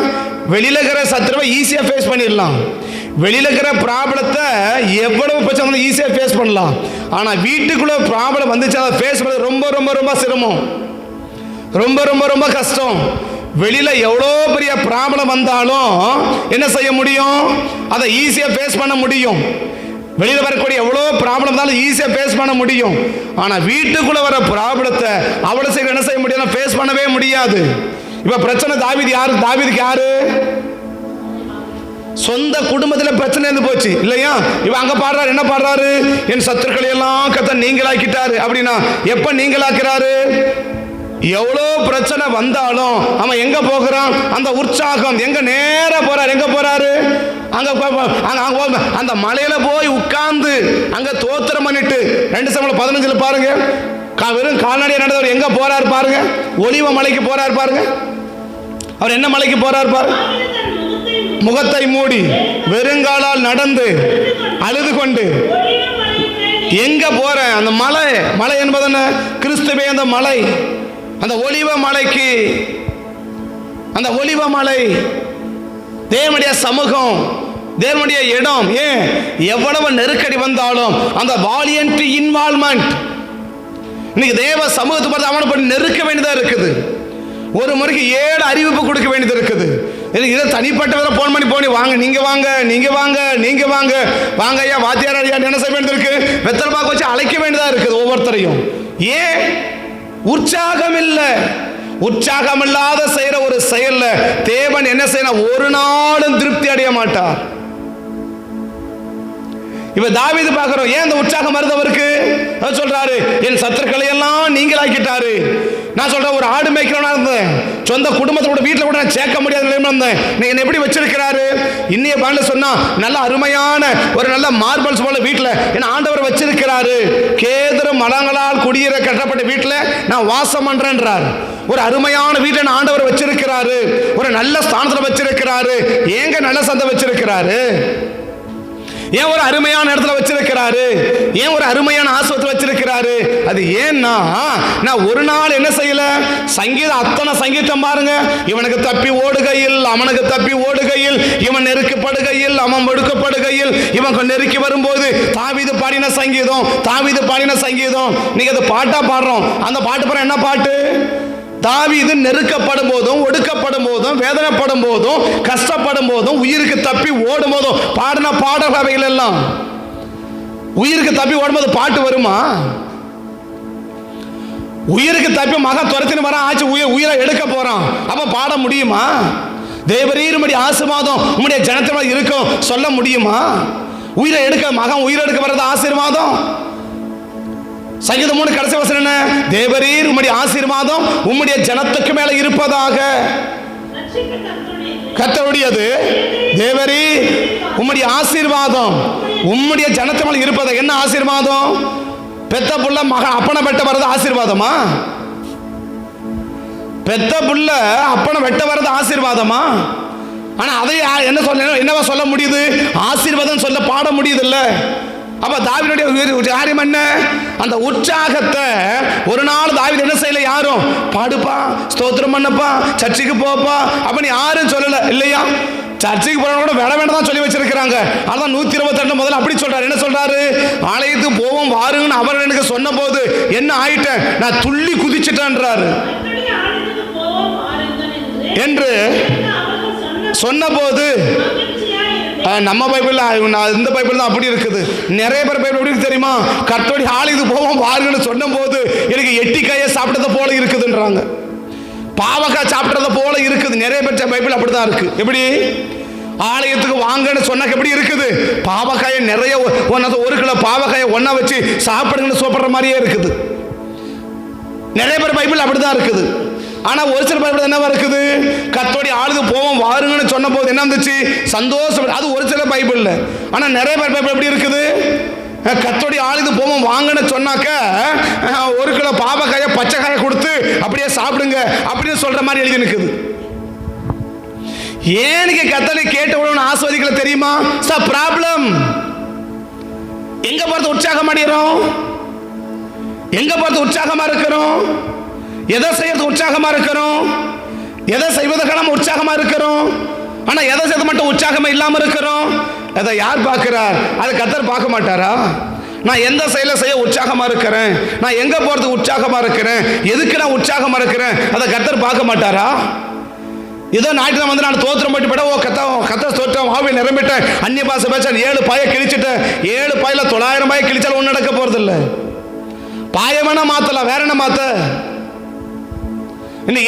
வெளியில இருக்கிற சத்துருவை ஈஸியா ஃபேஸ் பண்ணிடலாம். வெளியில இருக்கிற ப்ராப்ளத்தை எவ்வளவு பிரச்சனை ஈஸியா ஃபேஸ் பண்ணலாம். ஆனா வீட்டுக்குள்ள ப்ராப்ளம் வந்துச்சு, அதை ஃபேஸ் பண்ணது ரொம்ப ரொம்ப ரொம்ப சிரமம், ரொம்ப ரொம்ப ரொம்ப கஷ்டம். வெளியில எவ்வளோ பெரிய ப்ராப்ளம் வந்தாலும் என்ன செய்ய முடியும்? அதை ஈஸியா ஃபேஸ் பண்ண முடியும். வெளியில வரக்கூடிய எவ்வளோ ப்ராப்ளம் இருந்தாலும் ஈஸியா ஃபேஸ் பண்ண முடியும். ஆனா வீட்டுக்குள்ள வர ப்ராப்ளத்தை அவ்வளவு சீக்கிரம் என்ன செய்ய முடியும்? ஃபேஸ் பண்ணவே முடியாது. இப்ப பிரச்சனை தாவீதுக்கு யாரு? சொந்த குடும்பத்தில் பிரச்சனை இருந்து போச்சு இல்லையா? இவன் அங்க பாடுறாரு, என்ன பாடுறாரு? என் சத்துருக்களை எல்லாம் கர்த்தர் நீங்களாக்கிட்டாரு அப்படின்னா எப்ப நீங்களாக்குறாரு? எவ்வளோ பிரச்சனை வந்தாலும் அவன் எங்க போகிறான்? அந்த உற்சாகம் எங்க நேர போறாரு? எங்க போறாரு? அந்த மலையில போய் உட்கார்ந்து அங்க தோத்திரம் பண்ணிட்டு 2 சாமுவேல் 15 பாருங்க, வெறும் கால்நடையா நடந்தவர் எங்க போறாரு பாருங்க? ஒலிவ மலைக்கு போறாரு பாருங்க. அவர் என்ன மலைக்கு போறாரு பாருங்க? முகத்தை மூடி வெறுங்காலால் நடந்து அழுது கொண்டு எங்க போற? அந்த மலை என்பது என்ன? கிறிஸ்துவே அந்த மலை, அந்த ஒலிவ மலைக்கு, அந்த ஒலிவ மலை தேவனுடைய சமூகம், தேவனுடைய இடம். ஏன் எவ்வளவு நெருக்கடி வந்தாலும் அந்த வாலியன்ட் இன்வால்வ்மெண்ட் இன்னைக்கு தேவ சமூகத்தை பார்த்து அவனை பண்ணி நெருக்க வேண்டியதா இருக்குது. ஒரு முறைக்கு 7 அறிவிப்பு கொடுக்க வேண்டியது இருக்குது. இதை தனிப்பட்ட போன் பண்ணி போனி வாங்க, நீங்க வாங்க, நீங்க வாங்க, நீங்க வாங்க, வாங்க ஐயா, வாத்தியார் ஐயா என்ன செய்ய வேண்டியது இருக்கு? வெத்தலை பாக்கு வச்சு அழைக்க வேண்டியதா இருக்குது ஒவ்வொருத்தரையும். ஏன்? உற்சாகம் இல்லை. உற்சாகம் இல்லாத செய்யற ஒரு செயல்ல தேவன் என்ன செய்யணும்? ஒரு நாளும் திருப்தி அடைய மாட்டார். இப்ப தாவீது பார்க்கிறோம், ஏன் அந்த உற்சாகம் வருது அவருக்கு? சொல்றாரு, என் சத்துருக்களை எல்லாம் நீங்களாக்கிட்டாரு, நான் சொல்றேன், ஒரு ஆடு மேய்க்கிறவனா இருந்தேன், சொந்த குடும்பத்தோட வீட்டில் கூட நான் சேர்க்க முடியாத நிலைமை இருந்தேன். நீ என்ன எப்படி வச்சிருக்கிறாரு? இன்னைய பாண்டு சொன்னா நல்ல அருமையான ஒரு நல்ல மார்பல்ஸ் போல வீட்டில் என்ன ஆண்டவர் வச்சிருக்கிறாரு. கேதுரு மரங்களால் குடியேற கட்டப்பட்ட வீட்டில் நான் வாசம் பண்றேன்றார். ஒரு அருமையான வீட்டில் ஆண்டவர் வச்சிருக்கிறாரு, ஒரு நல்ல ஸ்தானத்தில் வச்சிருக்கிறாரு. ஏங்க நல்ல சந்தை வச்சிருக்கிறாரு? ஏன் ஒரு அருமையான இடத்துல வச்சிருக்கிறாரு? ஏன் ஒரு அருமையான ஆஸ்பத்திரி வச்சிருக்கிறாரு? அது ஏன்னா நான் ஒரு நாள் என்ன செய்யல, சங்கீதம் அத்தனை சங்கீதம் பாருங்க, இவனுக்கு தப்பி ஓடுகையில் அவனுக்கு தப்பி ஓடுகையில், இவன் நெருக்கப்படுகையில் அவன் ஒடுக்கப்படுகையில், இவன் நெருக்கி வரும்போது தாவீது பாடின சங்கீதம், தாவீது பாடின சங்கீதம். நீங்க அது பாட்டா பாடுறோம். அந்த பாட்டு பாரு, என்ன பாட்டு? தாவீது நெருக்கப்படும் போதும், ஒடுக்கப்படும் போதும், வேதனைப்படும் போதும், கஷ்டப்படும் போதும், உயிருக்கு தப்பி ஓடும் போதும் பாடின பாடல்கள் எல்லாம். உயிருக்கு தப்பி ஓடும்போது பாட்டு வருமா? உயிருக்கு தப்பி மகன் துரத்தின்னு வரான், ஆச்சு உயிரை எடுக்க போறான், அப்ப பாட முடியுமா? தேவரீர் உம்முடைய ஆசீர்வாதம் உம்முடைய ஜனத்தோட இருக்கும் சொல்ல முடியுமா? உயிரை எடுக்க மகன் உயிரை எடுக்க வர்றது ஆசீர்வாதம். சங்கீதம் 3 கடைசி வசனம் என்ன? தேவரீர் உம்முடைய ஆசீர்வாதம் உம்முடைய ஜனத்துக்கு மேல இருப்பதாக. கர்த்தருடையது. தேவரீர் உம்முடைய ஆசீர்வாதம் உம்முடைய ஜனத்து மேல இருப்பதாக. என்ன ஆசீர்வாதம்? பெத்த புள்ள மகன் அப்பனை வெட்ட வர்றது ஆசீர்வாதமா? பெத்த புள்ள அப்பனை வெட்ட வர்றது ஆசீர்வாதமா? ஆனா அதை என்ன சொல்ல, என்னவா சொல்ல முடியுது? ஆசீர்வாதம் சொல்ல பாட முடியுது இல்ல? அப்ப தாவீதுடைய காரியம் என்ன? அந்த உற்சாகத்தை ஒரு நாள் தாவீது என்ன செய்யல, யாரும் பாடுப்பா, ஸ்தோத்திரம் பண்ணப்பா, சர்ச்சுக்கு போப்பா அப்ப யாரும் சொல்லல இல்லையா? சர்ச்சுக்கு போறவங்க கூட வேலை வேண்டாம் சொல்லி வச்சிருக்கிறாங்க. அதான் 122 முதல்ல அப்படி சொல்றாரு. என்ன சொல்றாரு? ஆலயத்துக்கு போவோம் வாருங்கன்னு அவர் எனக்கு சொன்ன போது என்ன ஆயிட்டேன், நான் துள்ளி குதிச்சிட்டேன்றாரு. என்று சொன்ன போது நம்ம பைபிள், இந்த பைபிள் தான் அப்படி இருக்குது. நிறைய பேர் பைபிள் எப்படி தெரியுமா? கர்த்தருடைய ஆலயத்துக்கு போவோம் வாருங்கன்னு சொன்ன போது எனக்கு எட்டிக்காயை சாப்பிட்டது போல இருக்குதுன்றாங்க, பாவக்காய் சாப்பிட்டது போல இருக்குது. நிறைய பேர் பைபிள் அப்படிதான் இருக்கு. எப்படி? ஆலயத்துக்கு வாங்கன்னு சொன்னா எப்படி இருக்குது? பாவக்காயை நிறைய, 1 கிலோ பாவக்காயை ஒன்னா வச்சு சாப்பிடுங்கன்னு சாப்பிடுற மாதிரியே இருக்குது. நிறைய பேர் பைபிள் அப்படிதான் இருக்குது. ஆனா ஒரு சில பைபிள் என்னவா இருக்குது? கர்த்தருடைய ஆலயத்துக்கு போவோம் வாருங்கன்னு சொன்ன போது என்ன வந்துச்சு? சந்தோஷம். அது ஒரு சில பைபிள்ல. ஆனா நிறைய பேர் பைபிள் எப்படி இருக்குது? கர்த்தருடைய ஆலயத்துக்கு போவோம் வாங்கன்னு சொன்னாக்க 1 கிலோ பாவக்காயை பச்சைக்காயை கொடுத்து அப்படியே சாப்பிடுங்க அப்படின்னு சொல்ற மாதிரி எழுதி நிற்குது. ஏனுக்கு கர்த்தரை கேட்ட உடனே ஆஸ்வதிக்கல தெரியுமா? ப்ராப்ளம். எங்க பார்த்து உற்சாகம் அடைகிறோம்? எங்க பார்த்து உற்சாகமா இருக்கிறோம்? எதை செய்யறது உற்சாகமா இருக்கிறோம்? எதை செய்வதற்கு நம்ம உற்சாகமா இருக்கிறோம்? ஆனா எதை செய்ய மட்டும் உற்சாகமா இல்லாம இருக்கிறோம். அதை யார் பார்க்கிறார்? அதை கர்த்தர் பார்க்க மாட்டாரா? நான் எந்த செயலை செய்ய உற்சாகமா இருக்கிறேன், நான் எங்க போறது உற்சாகமா இருக்கிறேன், எதுக்கு நான் உற்சாகமா இருக்கிறேன், அதை கர்த்தர் பார்க்க மாட்டாரா? ஏதோ ஞாயிற்று வந்து நான் தோத்திரம் போட்டு போட, ஓ கத்த தோற்றம் ஆவி நிரம்பிட்டேன், அந்நிய பாசை பேச 7 பாயை கிழிச்சிட்டேன், 7 பாயில 900 பாயை கிழிச்சாலும் ஒன்றும் நடக்க போறது இல்லை. பாயை வேணா மாத்தலாம், வேற என்ன மாத்த?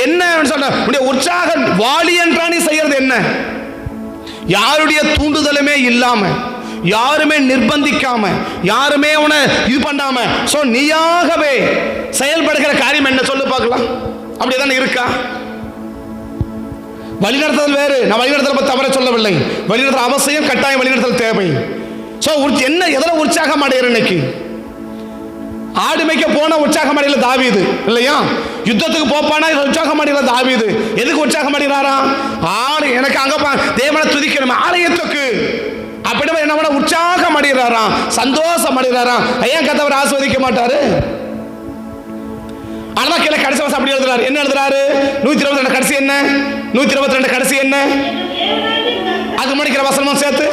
என்ன சொல்ற உற்சாக வாலி என்றா நீ செய்யறது என்ன? யாருடைய தூண்டுதலுமே இல்லாம, யாருமே நிர்பந்திக்காம, யாருமே உன இது பண்ணாம நீயாகவே செயல்படுகிற காரியம் என்ன சொல்லு பார்க்கலாம். அப்படியேதான் இருக்கா? வழிநடத்தல் வேறு. நான் வழிநடத்தல் பத்தி தவற சொல்லவில்லை. வழிநடத்தல் அவசியம், கட்டாயம் வழிநடத்தல் தேவை. என்ன எதில் உற்சாகம் அடைகிற? இன்னைக்கு ஆடு மேய்க்க போன உற்சாகம் அடையல தாவீது இல்லையா? யுத்தத்துக்கு போப்பானா உற்சாகம் அடையல தாவீது. எதுக்கு உற்சாகம் அடைகிறாரா? ஆடு எனக்கு அங்க தேவனை துதிக்கணும் ஆலயத்துக்கு அப்படி என்ன பண்ண உற்சாகம் அடைகிறாராம், சந்தோஷம் அடைகிறாராம். ஏன் கர்த்தர் ஆஸ்வதிக்க மாட்டாரு? ஆனா கீழே கடைசி வருஷம் அப்படி எழுதுறாரு. என்ன எழுதுறாரு? 122 கடைசி என்ன? 122 கடைசி என்ன? அது முடிக்கிற வசனமும் சேர்த்து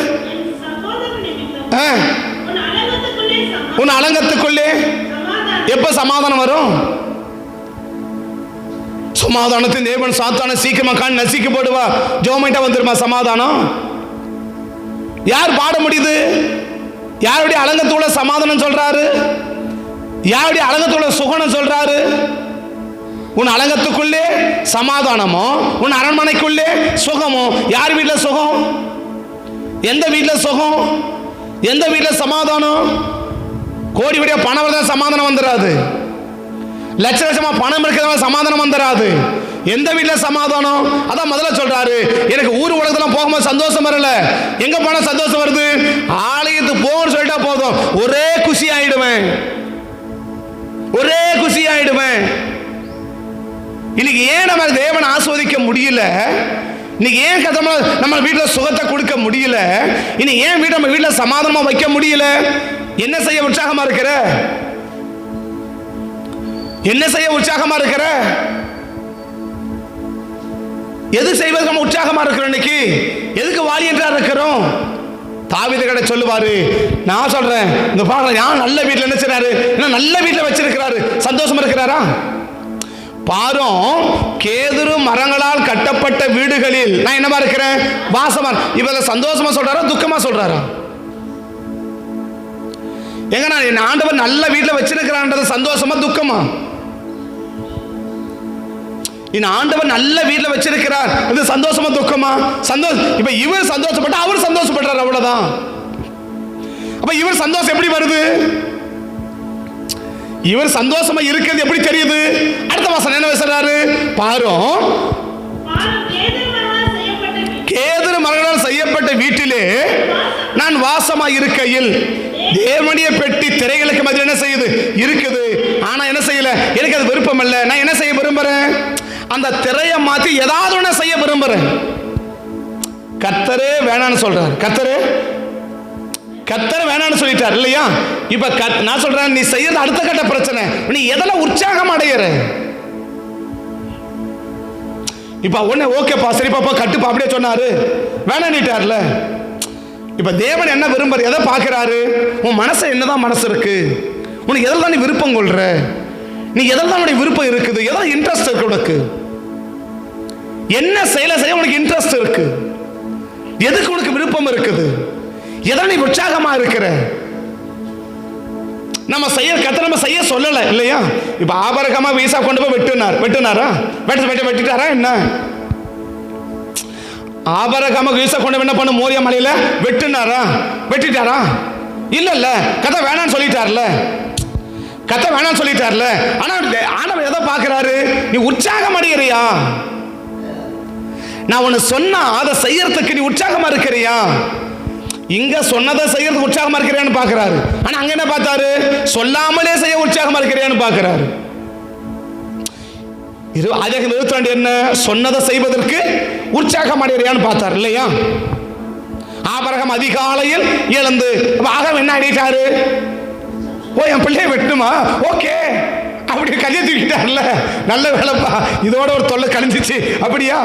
உன் அலங்கத்துக்குள்ளே எப்ப சமாதானம் வரும்? சமாதானத்தின் தேவன் சாத்தான சீக்கிரமா காண் நசிக்கப்படுவா, ஜோமைட்டா வந்துருமா சமாதானம்? யார் பாட முடியுது? யாருடைய அலங்கத்துள்ள சமாதானம் சொல்றாரு? யாருடைய அலங்கத்துள்ள சுகனம் சொல்றாரு? உன் அலங்கத்துக்குள்ளே சமாதானமோ, உன் அரண்மனைக்குள்ளே சுகமோ. யார் வீட்டுல சுகம்? எந்த வீட்டுல சுகம்? எந்த வீட்டுல சமாதானம்? கோடி கோடியா பணம் தான் சமாதானம் வந்துடாது. லட்ச லட்சமா பணம் இருக்கிறவங்க சமாதானம் வந்துடாது. எந்த வீட்டில் சமாதானம்? அதான் முதல்ல சொல்றாரு, எனக்கு ஊர் உலகத்துல போகும்போது சந்தோஷம் வரல. எங்க போனா சந்தோஷம் வருது? ஆலயத்துக்கு போகணும்னு சொல்லிட்டா போதும், ஒரே குஷி ஆயிடுவேன், ஒரே குஷி ஆயிடுவேன். இன்னைக்கு ஏன் நம்ம தேவனை ஆஸ்வதிக்க முடியல? இன்னைக்கு ஏன் நம்ம வீட்டில் சுகத்தை கொடுக்க முடியல? இன்னைக்கு ஏன் நம்ம வீட்டில் சமாதானமா வைக்க முடியல? என்ன செய்ய உற்சாகமா இருக்கிற? என்ன செய்ய உற்சாகமா இருக்கிற? எது செய்வது நம்ம உற்சாகமா இருக்கிறோம்? இன்னைக்கு எதுக்கு வாலி என்றா இருக்கிறோம்? தாவீது கடை சொல்லுவாரு, நான் சொல்றேன், இந்த பாருங்க, யார் நல்ல வீட்டில் என்ன செய்றாரு? நல்ல வீட்டில் வச்சிருக்கிறாரு, சந்தோஷமா இருக்கிறாரா? பாரும் கேதுரு மரங்களால் கட்டப்பட்ட வீடுகளில் நான் என்னமா இருக்கிறேன்? வாசமா. இவர சந்தோஷமா சொல்றாரா துக்கமா சொல்றாரா? எங்க நான் என் ஆண்டவர் நல்ல வீட்டில் வச்சிருக்கிறான்றது சந்தோஷமா துக்கமா? இந்த ஆண்டவர் நல்ல வீட்டில் வச்சிருக்கிறார், இது சந்தோஷமா துக்கமா? சந்தோஷம். இப்ப இவர் சந்தோஷப்பட்ட அவர் சந்தோஷப்படுறார், அவ்வளவுதான். அப்ப இவர் சந்தோஷம் எப்படி வருது? இவர் சந்தோஷமா இருக்கிறது எப்படி தெரியுது? அடுத்த வாசனை என்ன பேசுறாரு பாரும், கேதுரு மரங்களால் செய்யப்பட்ட வீட்டிலே நான் வாசமா இருக்கையில் தேவனுடைய பெட்டி திரைகளுக்கு மத்தியில் என்ன செய்யுது? இருக்குது. ஆனா என்ன செய்யல? எனக்கு அது விருப்பம் இல்ல. நான் என்ன செய்ய விரும்புறேன்? அந்த திரையை மாத்தி ஏதாவது ஒண்ணு செய்ய விரும்புறேன். கர்த்தரே வேணான்னு சொல்றாரு. கர்த்தர் வேணான்னு சொல்லிட்டார் இல்லையா? இப்ப நான் சொல்றேன், நீ செய்யறது அடுத்த கட்ட பிரச்சனை. நீ எதெல்லாம் உற்சாகம் அடையிற? இப்ப ஒண்ணு ஓகேப்பா, சரிப்பா, கட்டுப்பா, அப்படியே சொன்னாரு, வேணான்னுட்டார்ல. இப்ப தேவன் என்ன விரும்புற? எதை பார்க்கிறாரு? உன் மனசு என்னதான் மனசு இருக்கு? உனக்கு எதில் தான் நீ விருப்பம் கொள்ற? நீ எதில் தான் உனக்கு விருப்பம் இருக்குது? எதாவது இன்ட்ரெஸ்ட் இருக்கு உனக்கு? என்ன செயலை செய்ய உனக்கு இன்ட்ரெஸ்ட் இருக்கு? எதுக்கு உனக்கு விருப்பம் இருக்குது? எதை நீ உற்சாகமா இருக்கிற? நம்ம செய்ய சொல்லல இல்லையா? இப்ப ஆபரகமா வீசா கொண்டு போய் வெட்டினாரா? வெட்டிட்டாரா என்ன? ஆபரகமா வீசா கொண்டு என்ன பண்ண? மோரியா மலையில வெட்டிட்டாரா? இல்ல, கதை வேணான்னு சொல்லிட்டார்ல. ஆனா ஆண்டவர் எதை பார்க்கிறாரு? நீ உற்சாகம் அடைகிறியா? நான் உன்னை சொன்னா அதை செய்யறதுக்கு நீ உற்சாகமா இருக்கிறியா? இங்க சொன்னதை செய்யறதுக்கு உற்சாகமா இருக்கிறியான்னு பார்க்கிறாரு. ஆனா அங்க என்ன பார்த்தாரு? சொல்லாமலே செய்ய உற்சாகமா இருக்கிறியான்னு பார்க்கிறாரு. 22 என்ன? சொன்னதை செய்வதற்கு உற்சாகம் அடைகிறியான்னு பார்த்தாரு இல்லையா? ஆபிரகாம் அதிகாலையில் எழுந்து ஆகம் என்ன அடையிட்டாரு? ஓ, என் பிள்ளைய வெட்டுமா? ஓகே, அப்படி கையை தூக்கிட்டார்ல, நல்ல வேலைப்பா, இதோட ஒரு தொல்லை கழிஞ்சிச்சு. அப்படியா?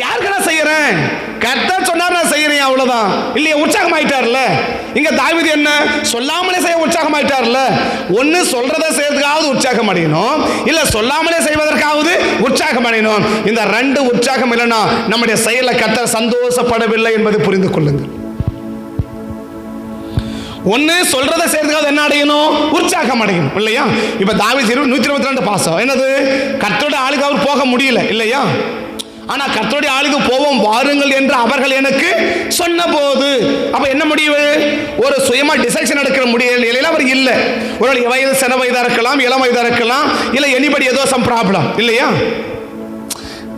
யாருக்கு நான் செய்யறேன்? கர்த்தர் சொன்னார் நான் செய்யறேன், அவ்வளவுதான். இல்லையா? உற்சாகம் ஆயிட்டார்ல. இங்க தாவீது என்ன? சொல்லாமலே செய்ய உற்சாகம் ஆயிட்டார்ல. ஒன்னு சொல்றதை செய்யறதுக்காவது உற்சாகம் அடையணும், இல்ல சொல்லாமலே செய்வதற்காவது உற்சாகம் அடையணும். இந்த ரெண்டு உற்சாகம் இல்லைன்னா நம்முடைய செயலை கர்த்தர் சந்தோஷப்படவில்லை என்பதை புரிந்து கொள்ளுங்கள். ஒன்னு சொல்றதை செய்யறதுக்காக என்ன அடையணும்? உற்சாகம் அடையணும் இல்லையா? இப்ப தாவீது 122 பாசம் என்னது? கர்த்தருடைய ஆளுக்கு அவர் போக முடியல இல்லையா? ஆனா கர்த்தருடைய ஆளுக்கு போவோம் வாருங்கள் என்று அவர்கள் எனக்கு சொன்ன போது, அப்ப என்ன முடிவு? ஒரு சுயமா டிசைஷன் எடுக்கிற முடியல அவர் இல்ல. ஒரு வயது சின வயதா இருக்கலாம், இளம் வயதா இருக்கலாம், இல்ல எனிபடி ஏதோ சம் ப்ராப்ளம் இல்லையா?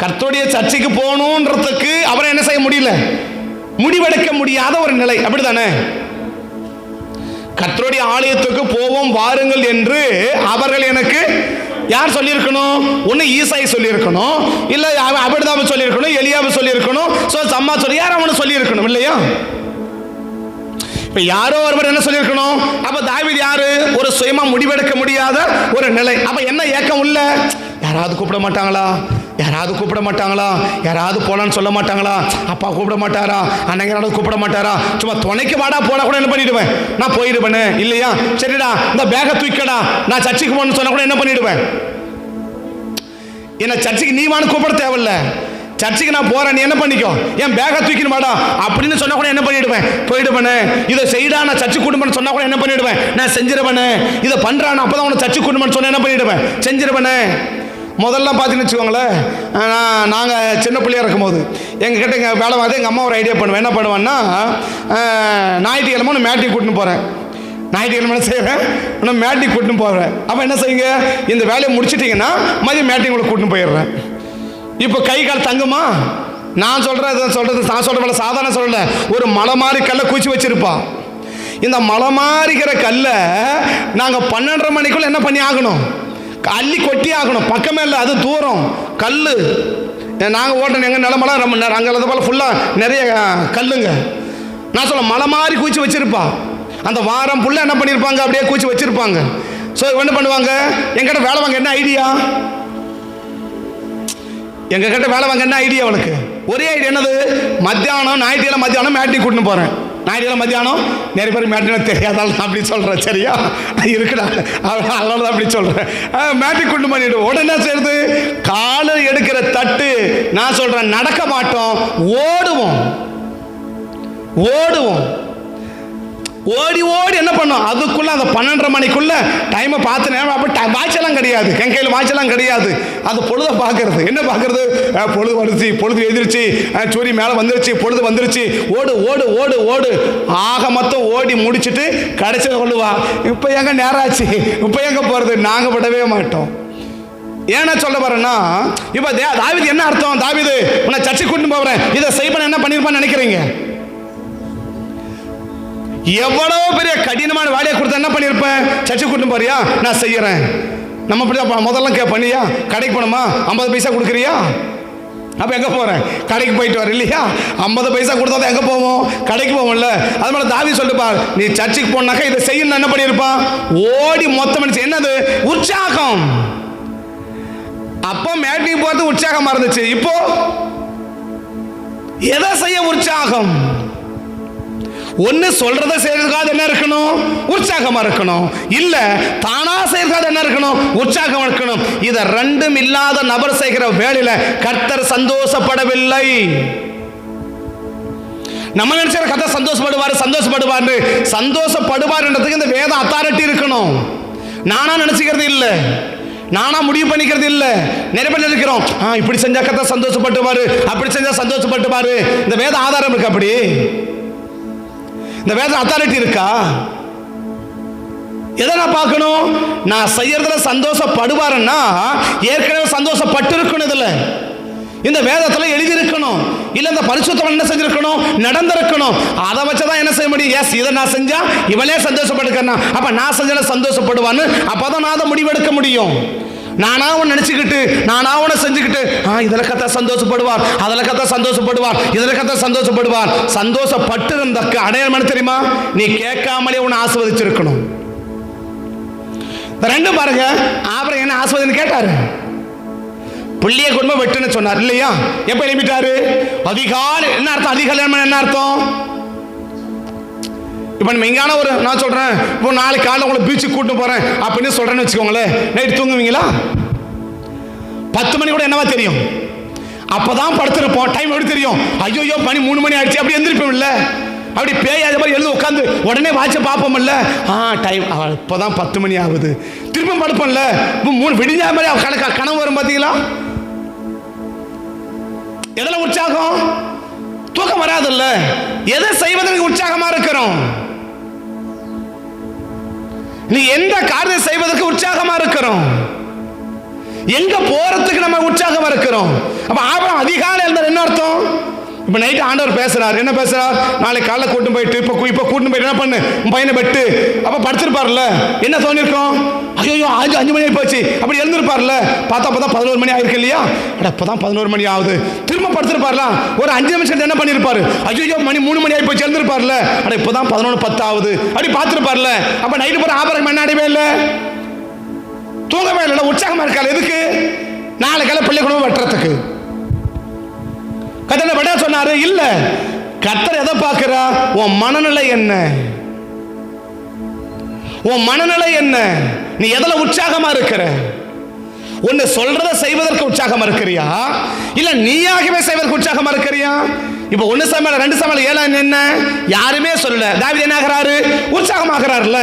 கர்த்தருடைய சர்ச்சைக்கு போகணுன்றதுக்கு அவரை என்ன செய்ய முடியல, முடிவெடுக்க முடியாத ஒரு நிலை, அப்படித்தானே? கர்த்தருடைய ஆலயத்துக்கு போவோம் வாருங்கள் என்று அவர்கள் எனக்கு யார் சொல்லியிருக்கணும்? ஒன்னு ஈசாய் சொல்லியிருக்கணும், இல்ல அபிரதாபு சொல்லியிருக்கணும், எலியாபு சொல்லியிருக்கணும், சம்மா சொல்லி யார் அவனு சொல்லியிருக்கணும் இல்லையா? இப்ப யாரோ ஒருவர் என்ன சொல்லியிருக்கணும்? அப்ப தாவீது யாரு? ஒரு சுயமா முடிவெடுக்க முடியாத ஒரு நிலை. அப்ப என்ன ஏக்கம் உள்ள? யாராவது கூப்பிட மாட்டாங்களா? யாராவது போலான்னு சொல்ல மாட்டாங்களா? அப்பா கூப்பிட மாட்டாரா? அன்னைக்கு யாராவது கூப்பிட மாட்டாரா? சும்மா துணைக்கு வாடா போனா கூட என்ன பண்ணிடுவேன்? நான் போயிடுவேன் இல்லையா? சரிடா, இந்த பேக தூக்கடா, நான் சர்ச்சைக்கு போகணும்னு சொன்னா கூட என்ன பண்ணிடுவேன்? என்ன சர்ச்சைக்கு நீ வான்னு கூப்பிட தேவையில்ல. சர்ச்சைக்கு நான் போறேன், நீ என்ன பண்ணிக்கோ, என் பேக தூக்கின்னு வாடா அப்படின்னு சொன்னா கூட என்ன பண்ணிடுவேன்? போயிடுவேனே. இதை செய்டா, நான் சர்ச்சை கூட்டணும்னு சொன்னா கூட என்ன பண்ணிடுவேன்? நான் செஞ்சிருவேனே. இதை பண்றான், அப்பதான் உன சர்ச்சை கூட்டணும்னு சொன்னா என்ன பண்ணிடுவேன்? செஞ்சிருவேனே. முதல்ல பார்த்தீங்கன்னு வச்சுக்கோங்களேன், நாங்கள் சின்ன பிள்ளையாக இருக்கும்போது எங்ககிட்ட எங்கள் வேலை பார்த்து எங்கள் அம்மா ஒரு ஐடியா பண்ணுவேன். என்ன பண்ணுவேன்னா, ஞாயிற்றுக்கிழமை மேட்டிங் கூட்டின்னு போகிறேன். ஞாயிற்றுக்கிழமை என்ன செய்கிறேன், நான் மேட்டிங் கூட்டின்னு போகிறேன். அப்போ என்ன செய்யுங்க, இந்த வேலையை முடிச்சிட்டிங்கன்னா மதியம் மேட்டிங் உங்களை கூட்டின்னு போயிடுறேன். இப்போ கை கால் தங்குமா? நான் சொல்கிற வேலை சாதாரண சொல்லலை. ஒரு மலை மாதிரி கல்லை குச்சி வச்சுருப்பான். இந்த மலை மாதிரிக்கிற கல்லை நாங்கள் 12:30 மணிக்குள்ளே என்ன பண்ணி ஆகணும், அள்ளி கொட்டி ஆகணும். பக்கமே இல்லை, அது தூரம் கல். நாங்கள் ஓட்டணும் எங்கள் நிலமெல்லாம் ரொம்ப அங்கே அது போல் ஃபுல்லாக நிறைய கல்லுங்க. நான் சொல்ல மலை மாதிரி குச்சி வச்சுருப்பா. அந்த வாரம் ஃபுல்லாக என்ன பண்ணியிருப்பாங்க, அப்படியே குச்சி வச்சுருப்பாங்க. ஸோ என்ன பண்ணுவாங்க, எங்கிட்ட வேலை வாங்க என்ன ஐடியா, எங்ககிட்ட வேலை வாங்க என்ன ஐடியா? அவளுக்கு ஒரே ஐடியா என்னது, மத்தியானம் ஞாயிற்றுக்கிழமை மத்தியானம் மேட்டிங் கூட்டின்னு போகிறேன். ஞாயிற்றுக்கிழமை மத்தியானம் நிறைய பேர் மேட்டிங் தெரியாதால் நான் அப்படி சொல்கிறேன். சரியா இருக்குடா, அதனால தான் அப்படி சொல்கிறேன். மேட்டிங் கூட்டின்னு பண்ணிவிடுவோம். உடனே செய்யுது, காலை எடுக்கிற தட்டு. நான் சொல்கிறேன், நடக்க மாட்டோம், ஓடுவோம். ஓடி ஓடி என்ன பண்ணோம், அதுக்குள்ளே அந்த 12:30 மணிக்குள்ள டைமை பார்த்து நேரம். அப்போ வாட்செல்லாம் கிடையாது, கையில் வாட்செல்லாம் கிடையாது. அது பொழுதை பார்க்கறது. என்ன பார்க்கறது, பொழுது வந்துருச்சு, பொழுது எதிர்ச்சி, சூரிய மேலே வந்துருச்சு, பொழுது வந்துருச்சு, ஓடு ஓடு ஓடு ஓடு. ஆக மொத்தம் ஓடி முடிச்சுட்டு கடைசியில் கொள்ளுவா, இப்போ எங்க நேரம் ஆச்சு, இப்போ எங்கே போகிறது. நாங்கள் விடவே மாட்டோம். ஏன்னா சொல்ல வரேன்னா, இப்போ தாவீது என்ன அர்த்தம், தாவீது உன்னை சர்ச்சைக்கு கூட்டின்னு போகிறேன், இதை செய்ய என்ன பண்ணியிருப்பான்னு நினைக்கிறீங்க? எவ்வளவு பெரிய கடினமான வேலையை கொடுத்தா என்ன பண்ணியிருப்பேன், சர்ச்சை கூட்டின்னு போறியா, நான் செய்யறேன். நம்ம அப்படி முதல்ல பண்ணியா, கடைக்கு போனோமா 50 பைசா கொடுக்குறியா, அப்போ எங்கே போகிறேன், கடைக்கு போயிட்டு வர இல்லையா. 50 பைசா கொடுத்தா தான் எங்கே போவோம், கடைக்கு போவோம்ல. அது மாதிரி தாவீது சொல்லிப்பார், நீ சர்ச்சுக்கு போனாக்கா இதை செய்யணும் என்ன பண்ணியிருப்பான், ஓடி மொத்தம் என்னது உற்சாகம். அப்போ மேட்டிங் போகிறது உற்சாகமாக இருந்துச்சு. இப்போ எதை செய்ய உற்சாகம், ஒன்று சொல்றத செய்யறதுக்காக என்ன இருக்கணும், உற்சாகமா இருக்கணும். இல்ல தானா செய்யறதுக்காக என்ன இருக்கணும், உற்சாகம் இருக்கணும். இதை ரெண்டும் இல்லாத நபர் செய்கிற வேலையில கர்த்தர் சந்தோஷப்படவில்லை. நம்ம நினைச்ச கர்த்தர் சந்தோஷப்படுவார்ன்றதுக்கு இந்த வேத அத்தாரிட்டி இருக்கணும். நானா நினைச்சுக்கிறது இல்லை, நானா முடிவு பண்ணிக்கிறது இல்லை. நிறைய பேர் இருக்கிறோம், இப்படி செஞ்சா கர்த்தர் சந்தோஷப்பட்டுவாரு, அப்படி செஞ்சா சந்தோஷப்பட்டுவாரு. இந்த வேத ஆதாரம் இருக்கு, அப்படி இந்த வேத அத்தாரிட்டி இருக்கா? எதை நான் பார்க்கணும், நான் செய்யறதுல சந்தோஷப்படுவாருன்னா ஏற்கனவே சந்தோஷப்பட்டு இருக்கணும். இதுல இந்த வேதத்தில் எழுதி இருக்கணும். இல்ல இந்த பரிசுத்தம் என்ன செஞ்சிருக்கணும், நடந்திருக்கணும். அதை வச்சுதான் என்ன செய்ய முடியும், எஸ் இதை நான் செஞ்சா இவளே சந்தோஷப்படுக்கிறேன், அப்ப நான் செஞ்சால சந்தோஷப்படுவான்னு அப்பதான் நான் அதை முடிவெடுக்க முடியும். நானா அவன் நினைச்சுக்கிட்டு நானா அவனை செஞ்சுக்கிட்டு இதில் கத்த சந்தோஷப்படுவார், அதில் கத்த சந்தோஷப்படுவார், இதில் கத்த சந்தோஷப்படுவார். சந்தோஷப்பட்டு இருந்த அடையாளம் தெரியுமா, நீ கேட்காமலே உன்னை ஆசீர்வதிச்சிருக்கணும். ரெண்டும் பாருங்க, ஆபிரகாம் என்ன ஆசீர்வாதம் கேட்டாரு, பிள்ளைய குடும்பம் வெட்டுன்னு சொன்னார் இல்லையா. எப்ப எழுப்பிட்டாரு, அதிகாலை. என்ன அர்த்தம் அதிகாலை, என்ன அர்த்தம்? இப்போ நம்ம எங்கான ஒரு நான் சொல்கிறேன், இப்போ நாளைக்கு காலையில் உங்களை பீச்சுக்கு கூட்டு போகிறேன் அப்படின்னு சொல்கிறேன்னு வச்சுக்கோங்களேன். நைட்டு தூங்குவீங்களா? 10 மணி கூட என்னவா தெரியும், அப்போ தான் படுத்துருப்போம். டைம் எப்படி தெரியும், ஐயோ மணி 3 மணி ஆயிடுச்சு, அப்படி எந்திரிப்போம்ல. அப்படி பேய் அது மாதிரி எழுதி உட்காந்து உடனே வாட்சை பார்ப்போம்ல. டைம் இப்போ தான் 10 மணி ஆகுது, திரும்ப படுப்போம்ல. இப்போ 3 விடிஞ்சா மாதிரி கனவு வரும் பார்த்தீங்களா. எதில் உற்சாகம், தூக்கம் வராதுல்ல. எதை செய்வதற்கு உற்சாகமா இருக்கிறோம், நீ எந்த காரியத்தை செய்வதற்கு உற்சாகமா இருக்கிறோம், எங்க போறதுக்கு நம்ம உற்சாகமா இருக்கிறோம். அப்ப ஆபிரகாம் அதிகாலை எழுந்தார். என்ன அர்த்தம், இப்போ நைட்டு ஆண்டவர் பேசுறார். என்ன பேசுறார், நாளைக்கு காலைல கூட்டு போயிட்டு இப்போ கூட்டு போயிட்டு என்ன பண்ணு, உன் பையனை வெட்டு. அப்போ படுத்திருப்பார்ல, என்ன தோணிருக்கோம், ஐயோ 5 மணி ஆகி போச்சு, அப்படி எழுந்திருப்பார்ல. பார்த்தா அப்போ தான் 11 மணி ஆயிருக்கு இல்லையா. இப்போ தான் 11 மணி ஆகுது, திரும்ப படுத்திருப்பார்லாம். ஒரு 5 நிமிஷம் என்ன பண்ணிருப்பாரு, ஐயோ மணி 3 மணி ஆகி போச்சு, எழுந்திருப்பார்ல. இப்போ தான் 11:10 ஆகுது, அப்படி பார்த்துருப்பார்ல. அப்போ நைட்டு போகிற ஆபரகம் என்ன அடையவே இல்லை, தூங்கவே இல்லை, உற்சாகமா இருக்காது. எதுக்கு, நாளைக்கு பிள்ளை குடும்பம் வெட்டுறதுக்கு. கர்த்தர் விட சொன்னாரு இல்ல. கர்த்தர் எதை பார்க்கிறா, உன் மனநிலை என்ன, உன் மனநிலை என்ன, நீ எதுல உற்சாகமா இருக்கிற, ஒன்னு சொல்றத செய்வதற்கு உற்சாகமா இருக்கிறியா, இல்ல நீயாகவே செய்வதற்கு உற்சாகமா இருக்கிறியா. இப்ப 1 சாமுவேல் 2 சாமுவேல் 7 என்ன யாருமே சொல்லல, தாவீது என்ன ஆகிறாரு, உற்சாகமாகிறாருல்ல.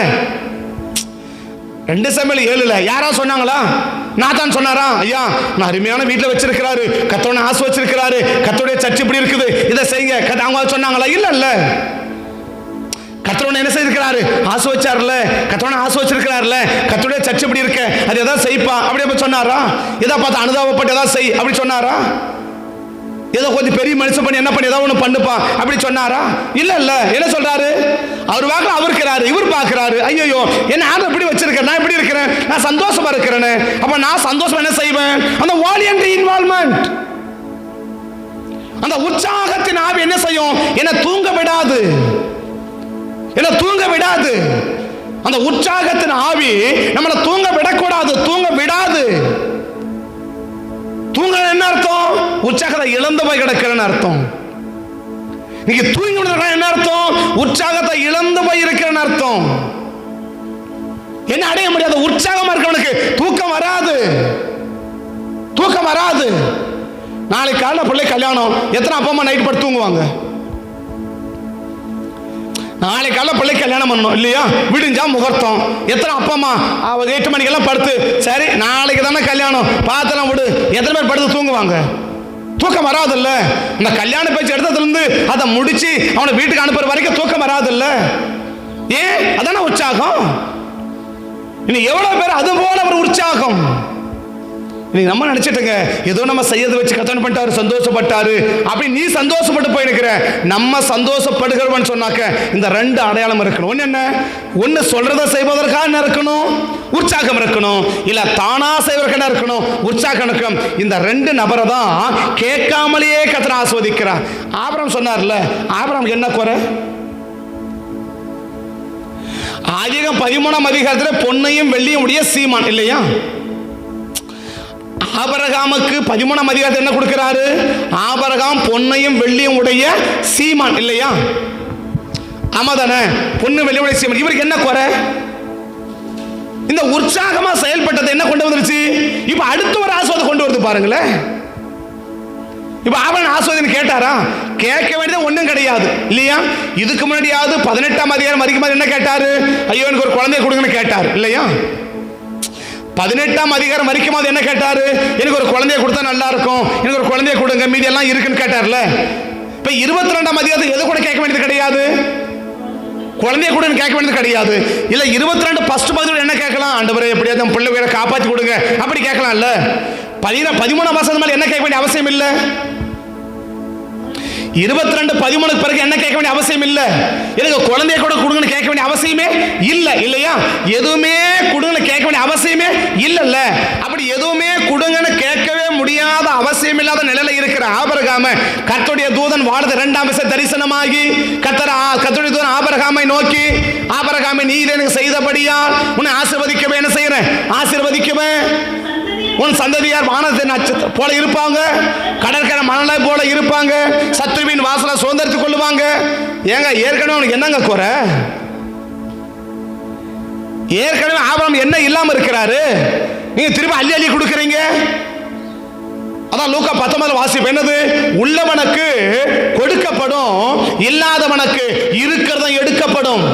2 சாமுவேல் 7 யாரா சொன்னாங்களா, நாத்தான் சொன்னாரா, ஐயா நான் அருமையான வீட்டில் வச்சிருக்கிறாரு, கர்த்தருடைய ஆசை வச்சிருக்கிறாரு, கர்த்தருடைய சர்ச் இப்படி இருக்குது, இதை செய்யுங்க, அவங்க சொன்னாங்களா, இல்ல இல்ல. கர்த்தர் என்ன செய்திருக்கிறாரு? ஆசீர்வதிச்சார்ல. கர்த்தர் ஆசீர்வதிச்சிருக்கிறார்ல. கர்த்தருடைய சர்ச்சை இப்படி இருக்க, அது எதாவது செய்ப்பா அப்படி சொன்னாரா? எதா பார்த்து அனுதாபப்பட்டு எதாவது செய் அப்படி சொன்னாரா? ஏதோ கொஞ்சம் பெரிய மனுஷன் பண்ணி என்ன பண்ணி ஏதாவது ஒன்று பண்ணுப்பா அப்படி சொன்னாரா? இல்ல இல்ல. என்ன சொல்றாரு? அவர் வாக்கில் அவர் இருக்கிறாரு, இவர் பார்க்கிறாரு. ஐயோ என்ன ஆர்டர் இப்படி வச்சிருக்கேன், நான் இப்படி இருக்கிறேன், நான் சந்தோஷமா இருக்கிறேன்னு. அப்ப நான் சந்தோஷமா என்ன செய்வேன்? அந்த வாலியன்ட் இன்வால்வ்மெண்ட், அந்த உற்சாகத்தின் ஆவி என்ன செய்யும்? என்ன தூங்க விடாது, என்ன தூங்க விடாது. அந்த உற்சாகத்தின் ஆவி நம்மளை தூங்க விடக்கூடாது, தூங்க விடாது. தூங்க என்ன அர்த்தம்? உற்சாகத்தை இழந்து போய் கிடக்கிறன்னு அர்த்தம். நீங்க தூங்கி என்ன அர்த்தம்? உற்சாகத்தை இழந்து போய் இருக்கிறன்னு அர்த்தம். என்ன அடைய முடியாது? உற்சாகமா இருக்கவனுக்கு தூக்கம் வராது, தூக்கம் வராது. நாளைக்கு காலையில் பிள்ளை கல்யாணம், எத்தனை அப்பா அம்மா நைட் படுத்து தூங்குவாங்க? நாளைக்கு காலையில் பிள்ளை கல்யாணம் பண்ணணும் இல்லையா? விடிஞ்சா முகூர்த்தம். எத்தனை அப்பா அம்மா 8 மணிக்கெல்லாம் படுத்து, சரி நாளைக்கு தானே கல்யாணம் பார்த்தெல்லாம் விடு, எத்தனை பேர் படுத்து தூங்குவாங்க? தூக்கம் வராதுல்ல. அந்த கல்யாண பேச்சு எடுத்ததுலேருந்து அதை முடிச்சு அவனை வீட்டுக்கு அனுப்புற வரைக்கும் தூக்கம் வராதுல்ல. ஏன்? அதான உற்சாகம். இனி எவ்வளவு பேர் அது போல ஒரு உற்சாகம். நீ நம்ம நினைச்சிட்டுங்க ஏதோ நம்ம செய்யறதை வச்சு கத்தனை பண்ணிட்டாரு, சந்தோஷப்பட்டாரு அப்படி நீ சந்தோஷப்பட்டு போயிருக்கிற. நம்ம சந்தோஷப்படுகிறவன் சொன்னாக்க இந்த 2 அடையாளம் இருக்கணும். ஒன்று என்ன? ஒன்று சொல்றதை செய்வதற்காக என்ன இருக்கணும்? உற்சாகம் இருக்கணும். இல்ல தானா செய்வதற்காக இருக்கணும், உற்சாகம் இருக்கணும். இந்த 2 நபரை தான் கேட்காமலேயே கத்தனை ஆஸ்வதிக்கிறார். ஆபிரகாம் சொன்னார்ல, ஆபிரகாம் என்ன குறை? ஆதியாகமம் 13ஆம் அதிகாரத்தில் பொன்னையும் வெள்ளியும் உடைய சீமான் இல்லையா? ஆபிரகாமுக்கு 13ஆம் அதிகாரத்தில் என்ன கொடுக்கிறாரு? ஆபிரகாம் பொன்னையும் வெள்ளியும் உடைய சீமான் இல்லையா? ஆமா தானே? பொண்ணு வெள்ளியும் உடைய சீமான். இவருக்கு என்ன குறை? இந்த உற்சாகமா செயல்பட்டது என்ன கொண்டு வந்துருச்சு? இப்ப அடுத்த ஒரு ஆஸ்வாதம் கொண்டு வருது பாருங்களேன். இப்ப ஆபிரகாம் ஆஸ்வாதம் கேட்டாரா? கேட்க வேண்டியது ஒன்றும் கிடையாது இல்லையா? இதுக்கு முன்னாடியாவது 18ஆம் அதிகாரம் வரைக்கும் என்ன கேட்டாரு? ஐயோ எனக்கு ஒரு குழந்தைய கொடுங்கன்னு கேட்டார் இல்லையா? 18ஆம் அதிகாரம் வரைக்கும் என்ன கேட்டாரு? எனக்கு ஒரு குழந்தைய கொடுத்தா நல்லா இருக்கும், எனக்கு ஒரு குழந்தைய கொடுங்க, மீதி எல்லாம் இருக்குன்னு கேட்டார்ல. இப்ப 22ஆம் அதிகாரத்தில் எது கூட கேட்க வேண்டியது கிடையாது, குழந்தைய கூட கேட்க வேண்டியது கிடையாது. இல்ல 22 ஃபர்ஸ்ட் பதில் என்ன கேட்கலாம்? ஆண்டவரே எப்படியாவது பிள்ளை உயிரை காப்பாற்றி கொடுங்க அப்படி கேட்கலாம்ல. 13ஆம் வசனம் மேல என்ன கேட்க வேண்டிய அவசியம் இல்லை. 22:13 பிறகு என்ன கேட்க வேண்டிய அவசியம் இல்லை. எனக்கு குழந்தைய கூட கொடுங்கன்னு கேட்க வேண்டிய அவசியமே இல்லை இல்லையா? எதுவுமே கொடுங்கன்னு கேட்க வேண்டிய அவசியமே இல்லைல்ல. அப்படி எதுவுமே கொடுங்கன்னு கேட்கவே முடியாத அவசியம் இல்லாத நிலையில இருக்கிற ஆபிரகாமை கர்த்தருடைய தூதன் வானத்தை 2ஆம் விசை தரிசனமாகி கர்த்தருடைய தூதன் ஆபிரகாமை நோக்கி, ஆபிரகாமை நீ இதை எனக்கு செய்தபடியால் உன்னை ஆசீர்வதிக்கவே என்ன செய்யறேன்? ஆசீர்வதிக்கவே. உன் சந்ததியார் வானத்தை நட்சத்திரம் போல இருப்பாங்க, கடற்கரை மணலை போல இருப்பாங்க, சத்துருவின் வாசலை சுதந்திரத்துக் கொள்ளுவாங்க. ஏங்க ஏற்கனவே உனக்கு என்னங்க குறை? ஏற்கனவே ஆபிரகாம் என்ன இல்லாம இருக்கிறாரு, நீங்க திரும்ப அள்ளி அள்ளி கொடுக்குறீங்க. அதான் லூக்கா 19 வாசிப்பு என்னது? உள்ளவனுக்கு கொடுக்கப்படும், இல்லாதவனுக்கு இருக்கிறதும் எடுக்கப்படும்.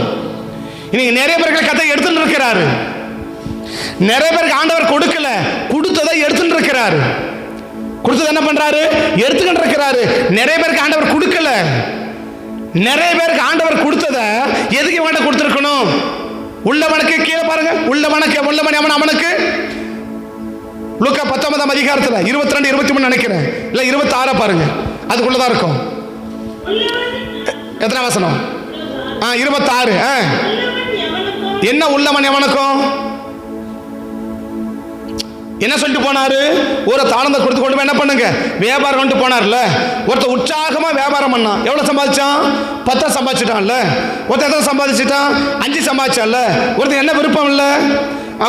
இன்னைக்கு நிறைய பேர்கள் கதை எடுத்துட்டு இருக்கிறாரு. நிறைய பேருக்கு ஆண்டவர் கொடுக்கல, கொடுத்ததை எடுத்துட்டு இருக்கிறாரு. கொடுத்தது என்ன பண்றாரு? எடுத்துக்கிட்டு இருக்கிறாரு. நிறைய பேருக்கு ஆண்டவர் கொடுக்கல. நிறைய பேருக்கு ஆண்டவர் கொடுத்ததை எதுக்கு வேண்ட கொடுத்திருக்கணும்? உள்ளவனுக்கு கீழே பாருங்க, உள்ளவனுக்கு உள்ளவன் அவனுக்கு. லூக்கா 19ஆம் அதிகாரத்தில் 22, 23 நினைக்கிறேன், இல்ல 26 பாருங்க, அதுக்குள்ளதான் இருக்கும். எத்தனை வசனம்? 26. என்ன உள்ளவன் எவனுக்கும் என்ன சொல்லிட்டு போனாரு? ஒரு தாளந்தை கொடுத்து கொண்டு போய் என்ன பண்ணுங்க, வியாபாரம் கொண்டு போனார்ல. ஒருத்தர் உற்சாகமா வியாபாரம் பண்ணான். எவ்வளவு சம்பாதிச்சான்? 10 சம்பாதிச்சுட்டான்ல. ஒருத்தர் எத்தனை சம்பாதிச்சுட்டான்? 5 சம்பாதிச்சான்ல. ஒருத்தர் என்ன விருப்பம் இல்லை,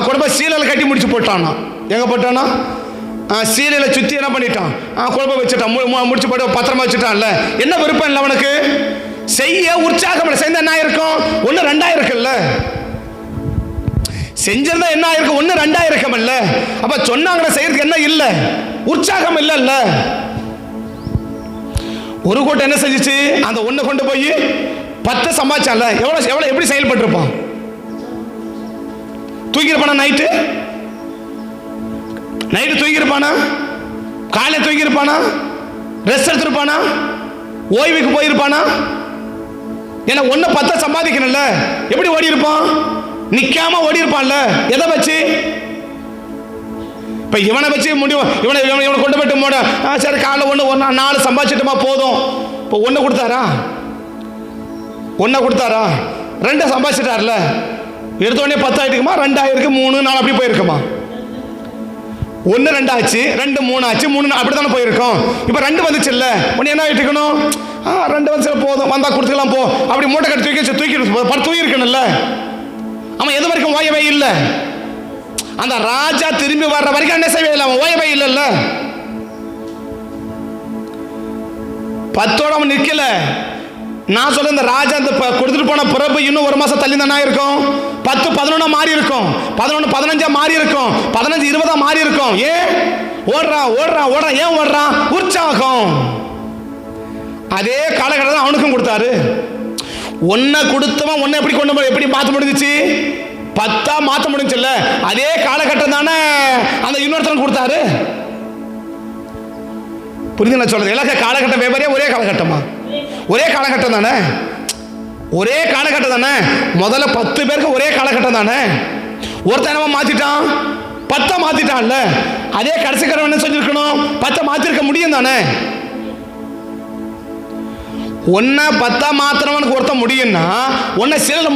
கொண்டு போய் சீலையில கட்டி முடிச்சு போட்டானா. எங்க போட்டானா? சீலையில சுத்தி என்ன பண்ணிட்டான்? கொண்டு போய் வச்சுட்டான், முடிச்சு போட்டு பத்திரமா வச்சுட்டான்ல. என்ன விருப்பம் இல்லை அவனுக்கு? செய்ய உற்சாகம் செய்த என்ன இருக்கும்? 1 2 இருக்குல்ல. செஞ்சிருந்தா என்ன ஆயிருக்கு? 1 2 இருக்கமல்ல. அப்ப சொன்னாங்க செய்யறதுக்கு என்ன இல்ல? உற்சாகம் இல்ல. ஒரு கூட்டம் என்ன செஞ்சிச்சு? அந்த 1 கொண்டு போய் 10 சம்பாதிச்சான்ல. எவ்வளவு எப்படி செயல்பட்டு இருப்பான்? தூங்கிருப்பானா? நைட்டு தூங்கிருப்பானா? காலையில் தூங்கிருப்பானா? ரெஸ்ட் எடுத்திருப்பானா? ஓய்வுக்கு போயிருப்பானா? ஏன்னா 1-10 சம்பாதிக்கணும்ல. எப்படி ஓடி இருப்பான்? நிக்காம ஓடி இருப்பான்ல. எதை வச்சு? இப்ப இவனை வச்சு முடியும். இவனை கொண்டு போயிட்டு போட சரி காலைல 4 சம்பாதிச்சிட்டுமா போதும். இப்போ 1 கொடுத்தாரா? 1 கொடுத்தாரா? 2 சம்பாதிச்சிட்டார்ல. எடுத்தோடனே 10 ஆயிட்டுக்குமா? 2 ஆயிருக்கு, 3 4 அப்படி போயிருக்குமா? 1 2 ஆச்சு, 2 3 ஆச்சு, 3 அப்படி தானே போயிருக்கோம். இப்போ 2 வந்துச்சு இல்லை, ஒன்று என்ன ஆகிட்டு இருக்கணும்? 2 வந்துச்சு போதும், வந்தா கொடுத்துக்கலாம் போ. அப்படி மூட்டை கட்டி தூக்கி இருக்கணும்ல. அவன் எது வரைக்கும் ஓயவே இல்லை. அந்த ராஜா திரும்பி வர்ற வரைக்கும் என்ன செய்யவே இல்லை, அவன் ஓயவே இல்லைல்ல. 10ஓட அவன் நிற்கல. நான் சொல்ல இந்த ராஜா இந்த கொடுத்துட்டு போன பிரபு இன்னும் 1 மாசம் தள்ளி தானே இருக்கும். 10 11 மாறி இருக்கும், 11 15 மாறி இருக்கும், 15 20 மாறி இருக்கும். ஏன் ஓடுறான்? ஏன் ஓடுறான்? உற்சாகம். அதே காலகட்டத்தில் அவனுக்கும் கொடுத்தாரு. 1 கொடுத்தவன் 1 எப்படி மாற்ற முடிஞ்சிச்சு? 10 மாற்ற முடிஞ்சுல்ல. அதே காலகட்டம் தானே அந்த இன்னொருத்தன் கொடுத்தாரு. புரியுது நான் சொல்றது? எல்லா காலகட்டம் வெவ்வேறே, ஒரே காலகட்டமா? ஒரே காலகட்டம் தானே. ஒரே காலகட்டம் தானே. முதல்ல 10 பேருக்கு ஒரே காலகட்டம் தானே. ஒருத்தனவன் மாத்திட்டான், 10 மாத்திட்டான்ல. அதே கடைசிக்காரன் என்ன செஞ்சிருக்கணும்? 10 மாத்திருக்க முடியும் தானே. 1 10 மாத்திரவனுக்கு ஒருத்தன் முடியும்னா 1 சிலையில்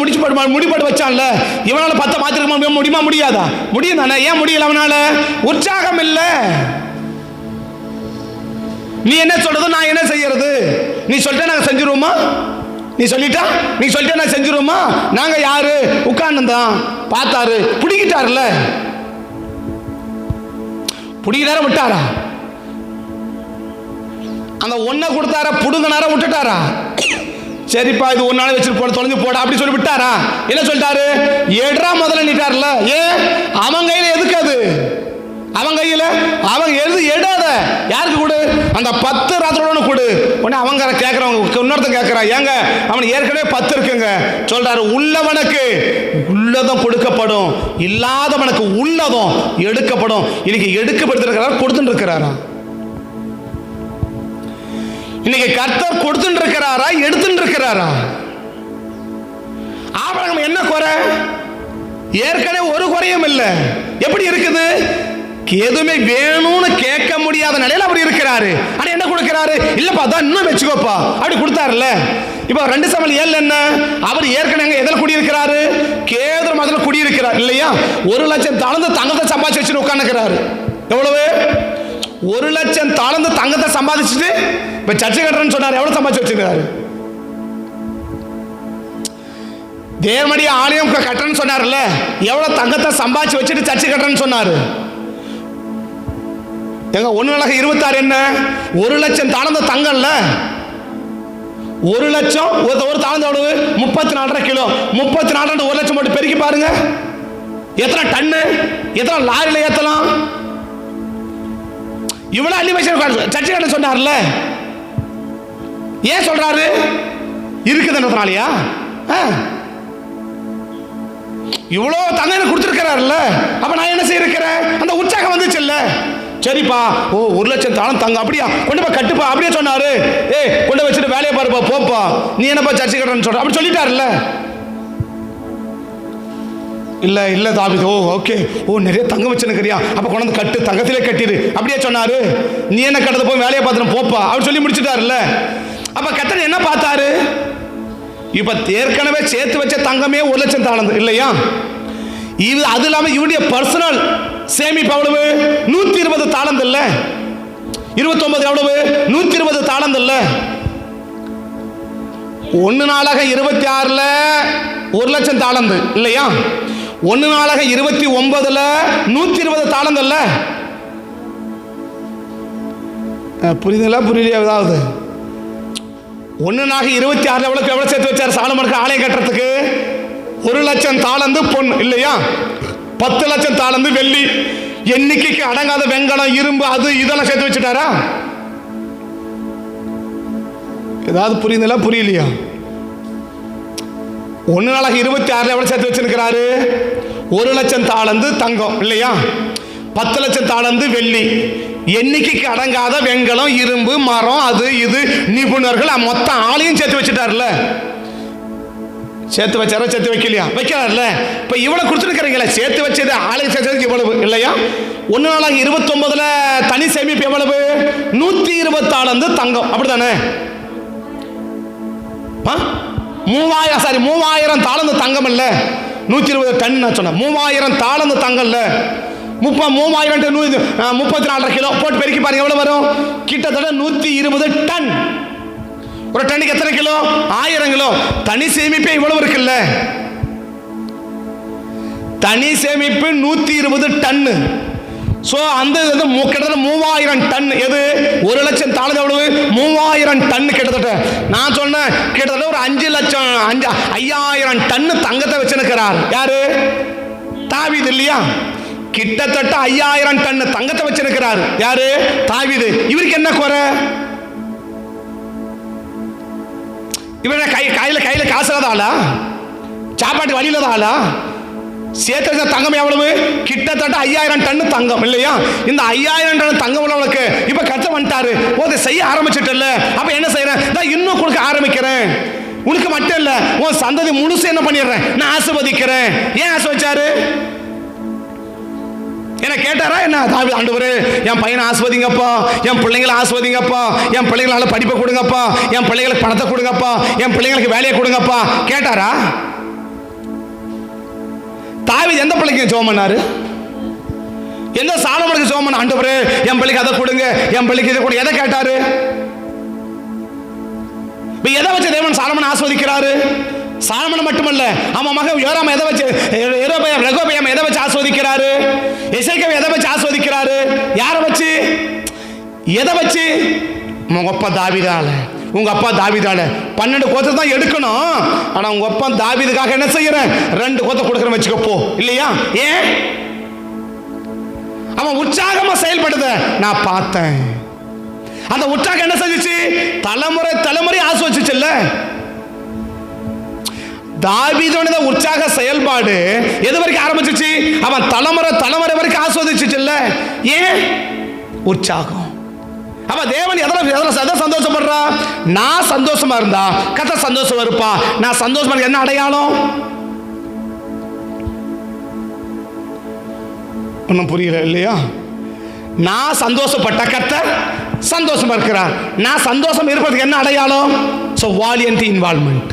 முடிப்பாடு வச்சான்ல. இவனால 10 மாத்திருக்க முடியுமா? முடியாதா? முடியும் தானே. ஏன் முடியல? அவனால உற்சாகம் இல்லை. நீ என்ன சொல்றது, நான் என்ன செய்யறது? நீ சொல்லிட்டா நாங்க செஞ்சிருவோமா? நீ சொல்லிட்டா நான் செஞ்சிருவோமா? நாங்க யாரு? உட்கார்ந்துதான் பார்த்தாரு, பிடிக்கிட்டாருல. பிடிக்கிறார விட்டாரா? அந்த 1 கொடுத்தார புடுங்கினார விட்டுட்டாரா? சரிப்பா இது 1 நாள் வச்சுட்டு போட, தொலைஞ்சு போட அப்படி சொல்லி விட்டாரா? என்ன சொல்லிட்டாரு? எடுறா முதல்ல நீட்டார்ல. ஏன்? அவன் கையில எதுக்கு அது? அவன் கையில் அவன் எடாத. யாருக்கு கொடு? அந்த 10 ராத்திரோட கொடு. உடனே அவங்க கேட்கறவங்க இன்னொருத்தன் கேட்கறான், ஏங்க அவன் ஏற்கனவே 10 இருக்குங்க. சொல்றாரு, உள்ளவனுக்கு உள்ளதும் கொடுக்கப்படும், இல்லாதவனுக்கு உள்ளதும் எடுக்கப்படும். இன்னைக்கு எடுக்கப்படுத்திருக்கிறார், கொடுத்துட்டு இருக்கிறாரா? இன்னைக்கு கர்த்தர் கொடுத்துட்டு இருக்கிறாரா, எடுத்துட்டு இருக்கிறாரா? ஆபிரகாம் என்ன குறை? ஏற்கனவே ஒரு குறையும் இல்லை. எப்படி இருக்குது? எதுவுமே வேணும்னு கேட்க முடியாத நிலையில் அவர் இருக்கிறாரு. ஆனா என்ன கொடுக்கிறாரு? இல்லப்பா தான் இன்னும் வச்சுக்கோப்பா அப்படி கொடுத்தாருல்ல. இப்போ 2 Samuel 7 என்ன? அவர் ஏற்கனவே எதில் குடியிருக்கிறாரு? கேதுரு மதத்தில் குடியிருக்கிறார் இல்லையா? 1 லட்சம் தாளந்து தங்கத்தை சம்பாதிச்சு வச்சுட்டு உட்காந்துக்கிறாரு. எவ்வளவு? 1 லட்சம் தாளந்து தங்கத்தை சம்பாதிச்சுட்டு இப்ப சர்ச்சை கட்டுறேன்னு சொன்னார். எவ்வளவு சம்பாதிச்சு வச்சிருக்காரு? தேவனுடைய ஆலயம் கட்டுறேன்னு சொன்னார்ல, எவ்வளவு தங்கத்தை சம்பாதிச்சு வச்சுட்டு சர்ச்சை கட்டுறேன்னு சொன்னாரு. எங்க 1:26 என்ன? 1 லட்சம் தாளந்து தங்கம்ல. 1 லட்சம் ஒரு தாளந்து எவ்வளவு? 34.5 கிலோ. 34 1 லட்சம் போட்டு பெருக்கி பாருங்க, எத்தனை டன்னு, எத்தனை லாரியில ஏத்தலாம். இவ்வளவு அள்ளி வச்சு சர்ச்சை கட்ட சொன்னார்ல. ஏன் சொல்றாரு? இருக்குதுன்றதுனாலயா? இவ்வளோ தங்க கொடுத்துருக்கிறாருல்ல. அப்ப நான் என்ன செய்யிருக்கிறேன்? அந்த உற்சாகம் வந்துச்சு இல்ல. சரிப்பா, 1 லட்சம் தாளம் தங்க, அப்படியா கொண்டு போய் கட்டுப்பா அப்படியே சொன்னாரு. கொண்டு வச்சுட்டு வேலையை பாருப்பா, போப்பா, நீ என்னப்பா சர்ச்சை கட்டுறன்னு சொல்ற அப்படி சொல்லிட்டாருல்ல. இல்ல தாவீது, ஓகே, நிறைய தங்கம் வச்சுருக்கிறியா, அப்ப கொண்டு கட்டு, தங்கத்திலே கட்டிடு அப்படியே சொன்னாரு. நீ என்ன கட்டது போய் வேலையை பார்த்துட்டு போப்பா அப்படி சொல்லி முடிச்சுட்டாருல்ல. அப்ப கர்த்தர் என்ன பார்த்தாரு? இப்ப ஏற்கனவே சேர்த்து வச்ச தங்கமே 1 லட்சம் தாளந்து இல்லையா? இது அது இல்லாம இவனுடைய பர்சனல் சேமிப்பு எவ்வளவு? 120 தாளந்து இல்ல. 29 எவ்வளவு? 120 தாளந்து இல்ல. 1 நாளாக 26ல 1 லட்சம் தாளந்து இல்லையா? 1 நாளாக 29ல 120 தாளந்து இல்ல. புரியுதுங்களா? புரியலையா? ஏதாவது 1 நாளாக 26ல எவ்வளவு சேர்த்து வச்சார் சாலமோனுக்கு ஆலயம் கட்டுறதுக்கு? 1 லட்சம் தாளந்து பொன் இல்லையா? 10 லட்சம் தாளந்து வெள்ளி, எண்ணிக்கைக்கு அடங்காத வெங்கலம், இரும்பு, அது இதெல்லாம் சேர்த்து வச்சுட்டாரா? ஏதாவது புரியுதுங்களா? புரியலையா? 1 நாளாக 26ல எவ்வளவு சேர்த்து வச்சிருக்கிறாரு? 1 லட்சம் தாளந்து தங்கம் இல்லையா? 10 லட்சம் தாளந்து வெள்ளி, எண்ணிக்கைக்கு அடங்காத வெங்கலம், இரும்பு, மரம், அது இது நிபுணர்கள், மொத்த ஆளையும் சேர்த்து வச்சுட்டார்ல. சேர்த்து வச்சாரா சேர்த்து வைக்கலையா? வைக்கிறார்ல. இப்போ இவ்வளோ கொடுத்துருக்கிறீங்களே, சேர்த்து வச்சது ஆலய சேர்த்ததுக்கு இவ்வளவு இல்லையா? 1 நாளாக 29 தனி சேமிப்பு எவ்வளவு? 124 தங்கம், அப்படித்தானே? 3000 தாளந்து தங்கம் இல்ல, 120 டன் நான் சொன்னேன். 3000 தாளந்து தங்கம் இல்ல, 34 கிலோ போட்டு பெருக்கி பாருங்க எவ்வளவு வரும்? கிட்டத்தட்ட 120 டன். ஒரு டன்னுக்கு எத்தனை கிலோ? 1000 கிலோ. தனி சேமிப்பே இவ்வளவு இருக்குல்ல. தனி சேமிப்பு 120 டன்னு. ஸோ அந்த கிட்டத்தட்ட 3000 டன். எது 1,00,000 தாளது எவ்வளவு? 3000 டன் கிட்டத்தட்ட. நான் சொன்னேன் கிட்டத்தட்ட ஒரு 5,00,000 டன்னு தங்கத்தை வச்சிருக்கிறார். யாரு? தாவீது இல்லையா? கிட்டத்தட்ட 5000 டன் தங்கத்தை வச்சிருக்கிறார். யாரு? தாவீது. இவருக்கு என்ன குறை? இவன் கையில் காசு இல்லாத ஆளா? சாப்பாட்டு வழி இல்லாத ஆளா? சேர்த்து தங்கம் எவ்வளவு? கிட்டத்தட்ட 5000 டன் தங்கம் இல்லையா? இந்த 5000 டன் தங்கம் உள்ளவனுக்கு இப்ப கஷ்டம் வந்துட்டாரு. அதை செய்ய ஆரம்பிச்சிட்டல. அப்ப என்ன செய்யறேன்? இன்னும் கொடுக்க ஆரம்பிக்கிறேன். உனக்கு மட்டும் இல்ல, உன் சந்ததி முழுசு என்ன பண்ணிடுறேன், நான் ஆசீர்வதிக்கிறேன். ஏன் ஆசீர்வதிச்சாரு? என்ன கேட்டாரா? என்ன தாவீது, ஆண்டவரே என் பையனை ஆசீர்வதிங்கப்பா, என் பிள்ளைங்களை ஆசீர்வதிங்கப்பா, என் பிள்ளைங்களால படிப்பை கொடுங்கப்பா, என் பிள்ளைங்களுக்கு பணத்தை கொடுங்கப்பா, என் பிள்ளைங்களுக்கு வேலையை கொடுங்கப்பா கேட்டாரா? தாவீது எந்த பிள்ளைக்கு ஜெபம் பண்ணாரு? எந்த சாலமோனுக்கு ஜெபம் பண்ண? ஆண்டவரே என் பிள்ளைக்கு அதை கொடுங்க, என் பிள்ளைக்கு இதை கொடுங்க. எதை கேட்டாரு? எதை வச்சு தேவன் சாலமோனை ஆசீர்வதிக்கிறாரு? சாலமோன் மட்டுமல்ல, அவன் மகன் யோராம் எதை வச்சு, ரெகோபெயாம் எதை வச்சு ஆசீர்வதிக்கிறாரு? எசேக்கியாவை எதை வச்சு ஆசீர்வதிக்கிறாரு? யாரை வச்சு? எதை வச்சு? உங்க அப்பா தாவீதால. உங்க அப்பா தாவீதால 12 கோத்திரம் தான் எடுக்கணும். ஆனா உங்க அப்பா தாவீதுக்காக என்ன செய்யறேன்? 2 கோத்திரம் கொடுக்கறேன் வச்சுக்கப்போ இல்லையா? ஏன்? அவன் உற்சாகமா செயல்படுத நான் பார்த்தேன். அந்த உற்சாகம் என்ன செஞ்சிச்சு? தலைமுறை ஆசீர்வதிச்சுல்ல. தாவீதோட உற்சாக செயல்பாடு எது வரைக்கும் ஆரம்பிச்சிச்சு? அவன் தலைமுறை வரைக்கும் ஆஸ்வதிச்சுல்ல. ஏன்? உற்சாகம். அப்ப தேவன் எதை சந்தோஷப்படுறா? நான் சந்தோஷமா இருந்தா கர்த்தர் சந்தோஷமா இருப்பா. நான் சந்தோஷமா என்ன அடையாளம்? ஒன்றும் புரியல இல்லையா? நான் சந்தோஷப்பட்ட கர்த்தர் சந்தோஷமா இருக்கிறார். நான் சந்தோஷம் இருப்பதுக்கு என்ன அடையாளம்? ஸோ வாலியன்ட் இன்வால்வ்மெண்ட்,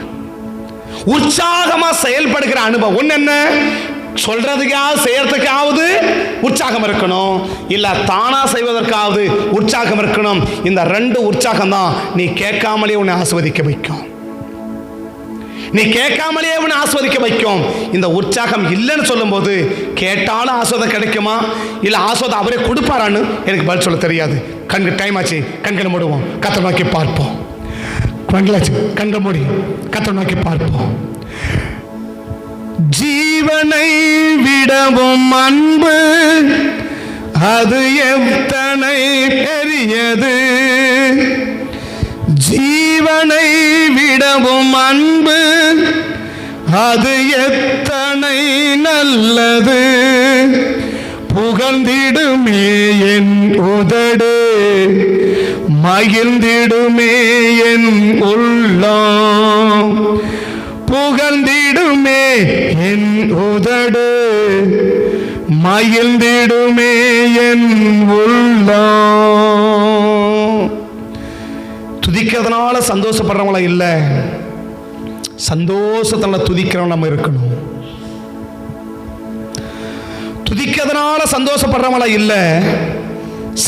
உற்சாகமா செயல்படுகிற அனுபவம். ஒன்று என்ன? சொல்றதுக்காவது செய்யறதுக்காவது உற்சாகம் இருக்கணும், இல்ல தானா செய்வதற்காவது உற்சாகம் இருக்கணும். இந்த 2 உற்சாகம் தான் நீ கேட்காமலே உன்னை ஆஸ்வதிக்க வைக்கும். நீ கேட்காமலே உன்னை ஆஸ்வதிக்க வைக்கும். இந்த உற்சாகம் இல்லைன்னு சொல்லும் போது கேட்டாலும் ஆஸ்வாதம் கிடைக்குமா, இல்ல ஆஸ்வாதம் அவரே கொடுப்பாரான்னு எனக்கு பதில் சொல்ல தெரியாது. கண்கு டைம் ஆச்சு, கண்களை மூடுவோம், கர்த்தரை நோக்கி பார்ப்போம். கண்கள் மூடி கர்த்தரை நோக்கி பார்ப்போம். ஜீவனை விடவும் அன்பு அது எத்தனை பெரியது. ஜீவனை விடவும் அன்பு அது எத்தனை நல்லது. புகழ்ந்திடுமே என் உதடு, மகிழ்ந்திடுமே என் உள்ளம். புகழ்ந்திடுமே என் உதடு, மகிழ்ந்திடுமே என் உள்ளம். துதிக்கிறதுனால சந்தோஷப்படுறவங்களா இல்ல, சந்தோஷத்தால துதிக்கிறவங்க நம்ம இருக்கணும். துதிக்கிறதுனால சந்தோஷப்படுறவங்களா இல்ல,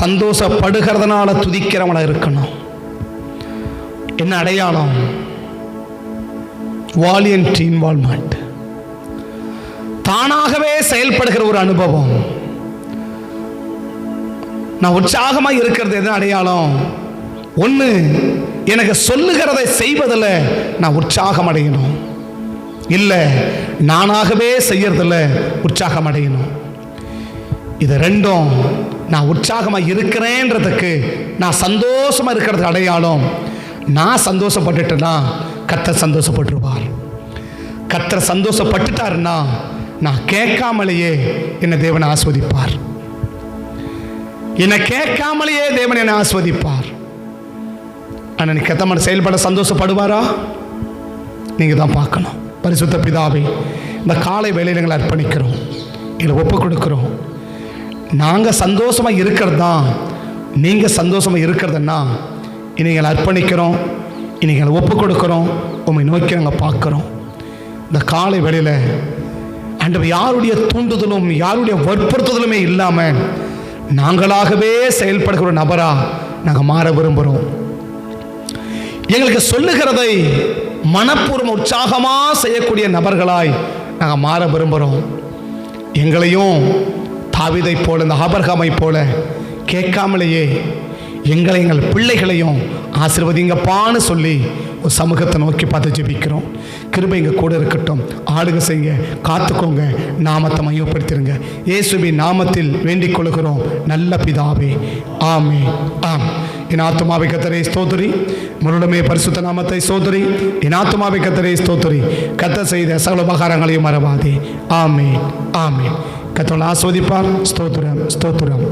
சந்தோஷப்படுகிறதுனால துதிக்கிறவங்களா இருக்கணும். என்ன அடையாளம்? வாலியன்ட் இன்வால்வ்மெண்ட், தானாகவே செயல்படுகிற ஒரு அனுபவம். நான் உற்சாகமா இருக்கிறது எது அடையாளம்? ஒன்று, எனக்கு சொல்லுகிறதை செய்வதில் நான் உற்சாகம் அடையணும், இல்லை நானாகவே செய்யறதில்ல உற்சாகம் அடையணும். இது 2ம் நான் உற்சாகமாக இருக்கிறேன்றதுக்கு, நான் சந்தோஷமாக இருக்கிறதுக்கு அடையாளம். நான் சந்தோஷப்பட்டுட்டேன்னா கர்த்தர் சந்தோஷப்பட்டுருவார். கர்த்தர் சந்தோஷப்பட்டுட்டாருன்னா நான் கேட்காமலேயே என்னை தேவனை ஆஸ்வதிப்பார். என்னை கேட்காமலேயே தேவன் என்னை ஆஸ்வதிப்பார். ஆனால் நீ கத்தமான செயல்பட சந்தோஷப்படுவாரா? நீங்கள் தான் பார்க்கணும். பரிசுத்த பிதாவே, இந்த காலை வேளையில் எங்களை அர்ப்பணிக்கிறோம், எங்களை ஒப்பு கொடுக்குறோம். நாங்கள் சந்தோஷமாக இருக்கிறது தான், நீங்கள் சந்தோஷமாக இருக்கிறதுன்னா இனி எங்களை அர்ப்பணிக்கிறோம், இனி எங்களை ஒப்பு கொடுக்குறோம், உண்மை நோக்கி நாங்கள் பார்க்குறோம். இந்த காலை வேளையில் ஆண்டவர் யாருடைய தூண்டுதலும் யாருடைய வற்புறுத்துதலுமே இல்லாமல் நாங்களாகவே செயல்படுகிற ஒரு நபராக நாங்கள் மாற விரும்புகிறோம். எங்களுக்கு சொல்லுகிறதை மனப்பூர்வம் உற்சாகமாக செய்யக்கூடிய நபர்களாய் நாங்கள் மாற விரும்புகிறோம். எங்களையும் தாவீதை போல, இந்த ஆபிரகாமை போல கேட்காமலேயே எங்கள் பிள்ளைகளையும் ஆசீர்வதிங்கப்பான்னு சொல்லி ஒரு சமூகத்தை நோக்கி பார்த்து ஜெபிக்கிறோம். கிருபை எங்கள் கூட இருக்கட்டும். ஆளுக செய்யுங்க, காத்துக்கோங்க, நாமத்தை மையப்படுத்திருங்க. இயேசுவின் நாமத்தில் வேண்டிக் கொள்கிறோம் நல்ல பிதாவே, ஆமென். ஆம். என் ஆத்துமாவை கர்த்தரை ஸ்தோத்திரி, முழுமே பரிசுத்த நாமத்தை ஸ்தோத்திரி. என் ஆத்துமாவை கர்த்தரை ஸ்தோத்திரி, கர்த்தர் செய்த சகல உபகாரங்களையும் மறவாதே. ஆமென், ஆமென். கர்த்தர் ஆசீர்வதிப்பார். ஸ்தோத்திரம், ஸ்தோத்திரம்.